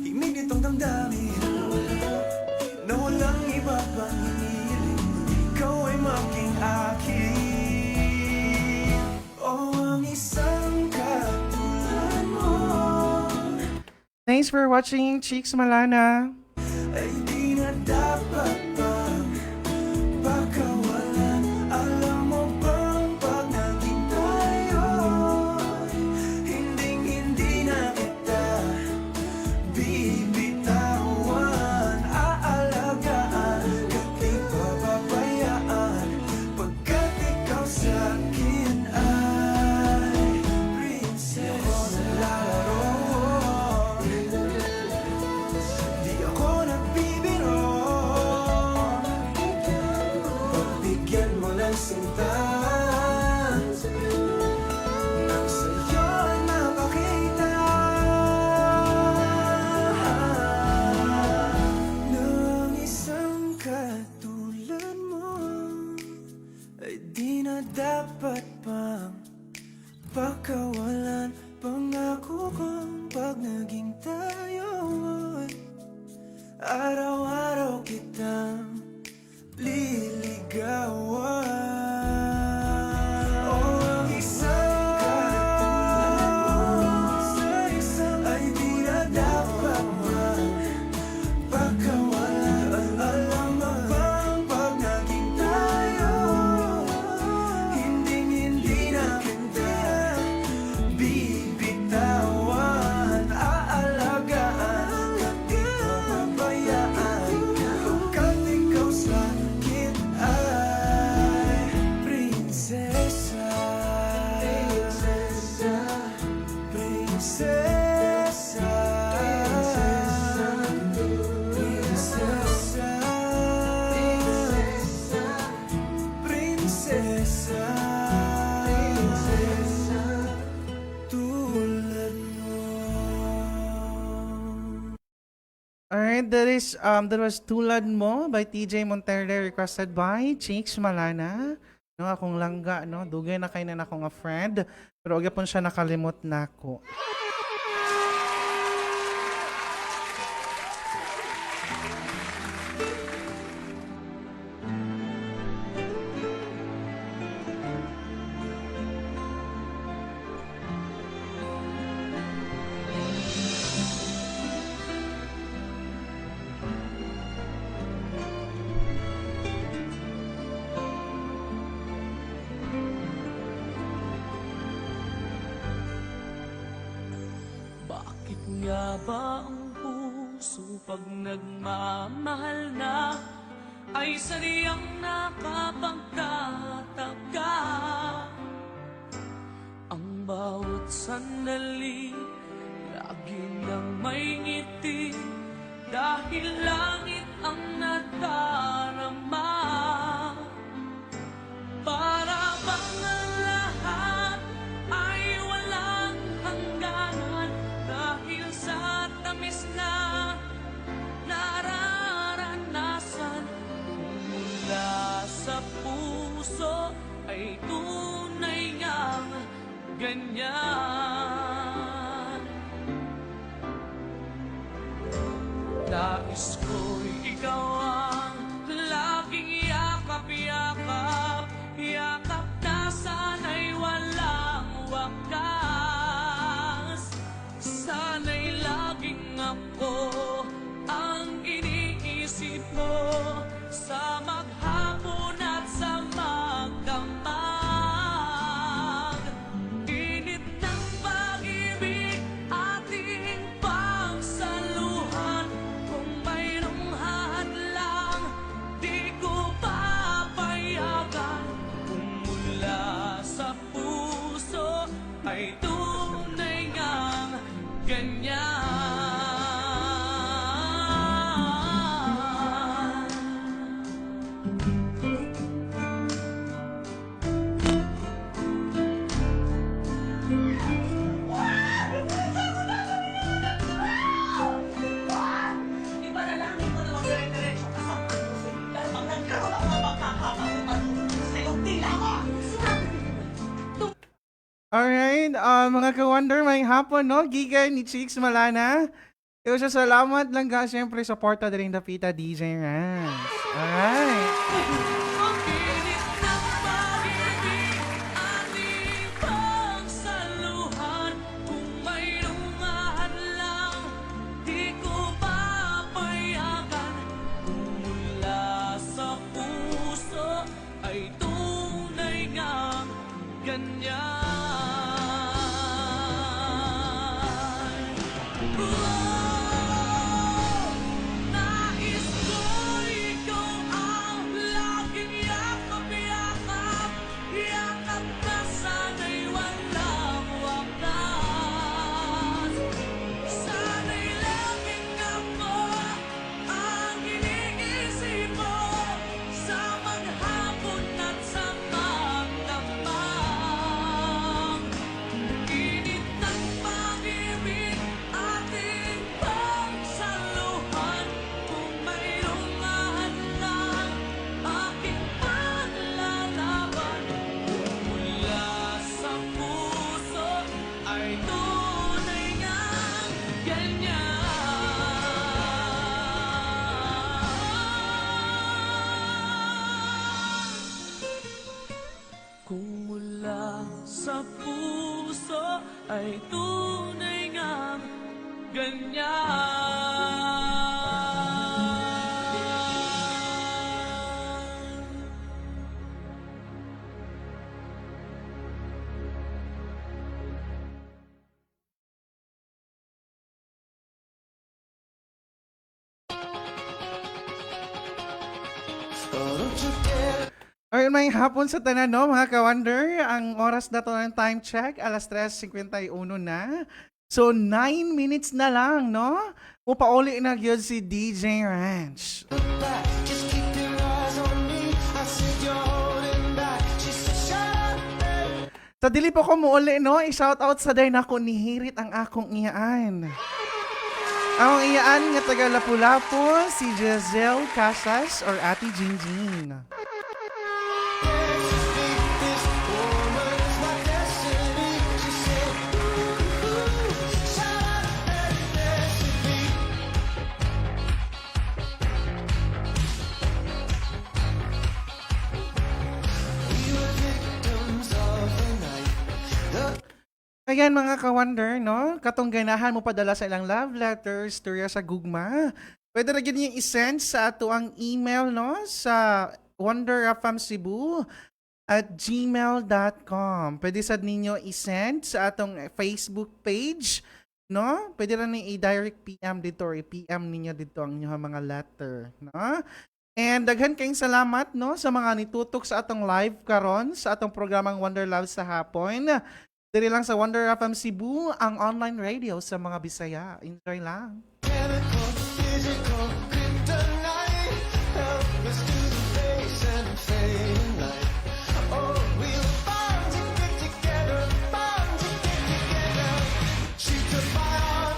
himig nitong damdamin na walang iba pang hinihiling, ikaw ay maging akin. O ang isang katulad mo Thanks for watching, Chicks Malana. ay di na dapat bang pakawalan. Alam mo bang pag naging tayo, hindi na kita bibitawan. Aalagaan, di papabayaan, pagkat ikaw sa'kin ay prinsesa. Di ako nagbibiro, pagbigyan mo ng sinta, nang sa'yo ay mapakita ng isang katulad mo ay di na dapat pang pakawalan. Pangako kong pag naging tayo Araw-araw kitang liligawan. Oh, ang isang katulad mo ay di na dapat magpakawalan. Alam mo bang pag naging tayo, hinding-hindi na kita bibitawan. Aalagaan at di pabayaan, pagkat ikaw sa akin ay prinsesa. Prinsesa, prinsesa, prinsesa, prinsesa, tulad mo. Alright, that was Tulad Mo by TJ Monterde, requested by Cheeks Malana. No, akong langga, no? Dugay na kayo na ako nga friend. Pero aga pon siya nakalimot na ako. Bakit nga ba ang puso pag nagmamahal na ay sadyang nakapagtataka? Ang bawat sandali lagi nang may ngiti dahil langit ang nadarama. Para bang ang lahat ay walang hangganan dahil sa tamis na nararanasan mula sa puso ay tunay ngang ganyan. Nais ko'y ikaw ang laging yakap-yakap, yakap na sana'y walang wakas. Sana'y laging ako ang iniisip mo sa maghapon at sa magdamag. Init ng pag-ibig ating pagsaluhan, kung mayroong hadlang di ko papayagan. Kung mula sa puso ay tunay ngang ganyan. Ipanalangin mo na magdire-diretso ka sa puso. Dahil pag nagkaroon ako ng magkakapag-ano sa'yo, tila mo! Alright, mga ka-wonder, may hapon, no? Giga ni Cheeks Malana. Ito siya, salamat lang ka, siyempre, supporta din ng Dapita DJ Rans. Alright. Ang init ng pag-ibig ating pagsaluhan, kung mayroong hadlang di ko papayagan. Kung mula sa puso ay tunay ngang ganyan. Nais ko ikaw ang laging yakap-yakap, yakap na sana'y walang wakas. Sana'y laging ako ang iniisip mo sa maghapon at sa magdamag. sa puso ay tunay ngang ganyan. Oh, don't you dare Alright, may hapon sa tanan, no, mga ka-wonder. Ang oras na to ng time check, alas 3:51 na. So, 9 minutes na lang, no? Upauli na yun si DJ Ranch. look back, just keep your eyes on me. I said you're holding back. She said, shut up, babe. Sa dili po ko muuli, no? I-shout out sa day na ko ni Hirit ang akong iyaan. Ang iyaan nga taga Lapu-Lapu, si Giselle Casas or Ate Jingjing. This woman is my destiny. She said, ooh, shut up and dance with me. We were victims of the night. Ayan mga ka-wonder, no? Katong ganahan mo padala sa ilang love letters, storya sa gugma. Pwede na yun yung isend sa ato ang email, no? Sa wonderfmcebu@gmail.com. Pwede sad ninyo isend sa atong Facebook page, no? Pwede rin i-direct PM dito or i-PM ninyo dito ang inyong mga letter, no? And daghan kayong salamat, no, sa mga nitutok sa atong live karon sa atong programang Wonder Love sa hapon. Dili lang sa Wonder FM Cebu, ang online radio sa mga Bisaya. Enjoy lang. Chemical, physical, kryptonite. Help us to the face and fading light. Oh, we were bound to get together, bound to get together. She took my arm,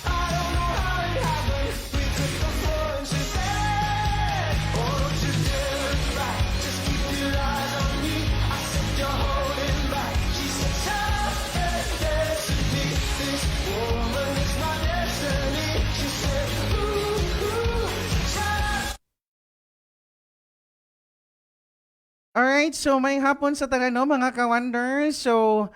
I don't know how it happened. We took the floor and she said, oh, don't you dare look back, just keep your eyes on me. I said you're holding back. She said, shut up and dance with me. This woman is my destiny. She said, ooh, shut up. Alright, so may hapon sa taga, no, mga ka-wonder. So,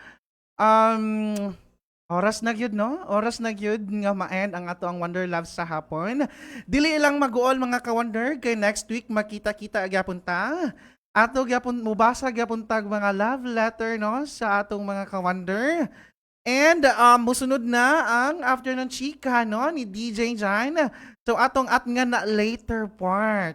oras na gyud, no? Oras na gyud nga ma-end ang ato ang Wonder Love sa hapon. Dili lang mag-uol mga ka-wonder, kay next week makita-kita gyapon ta. Ato gyapon mubasa gyapon tag mga love letter, no, sa atong mga ka-wonder. And musunod na ang afternoon chika, no, ni DJ Jan. So atong at nga na later part.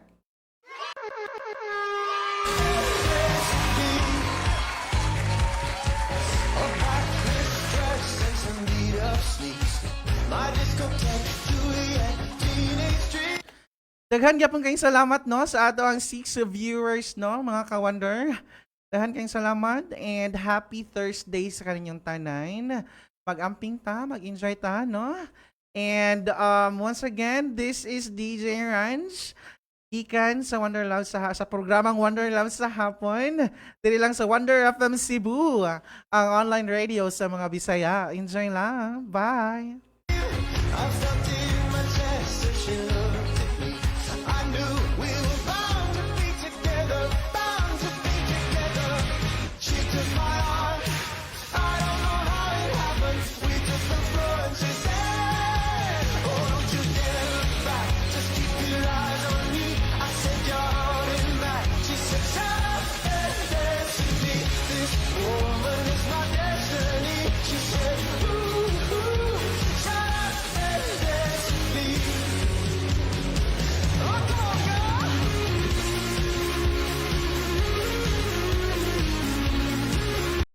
Dress and some beat up sneaks. My discotheque, Juliet, teenage dream. Daghan gyapon kayong salamat, no, sa ato ang 6 viewers, no, mga ka-wonder. Daghan kayong salamat and happy Thursday sa kaninyong tanan. Mag-amping ta, mag-enjoy ta, no? And once again, this is DJ Ranch. Ikan sa Wonder Love sa programang Wonder Love sa hapon. Dili lang sa Wonder FM Cebu, ang online radio sa mga Bisaya. Enjoy lang. Bye! I felt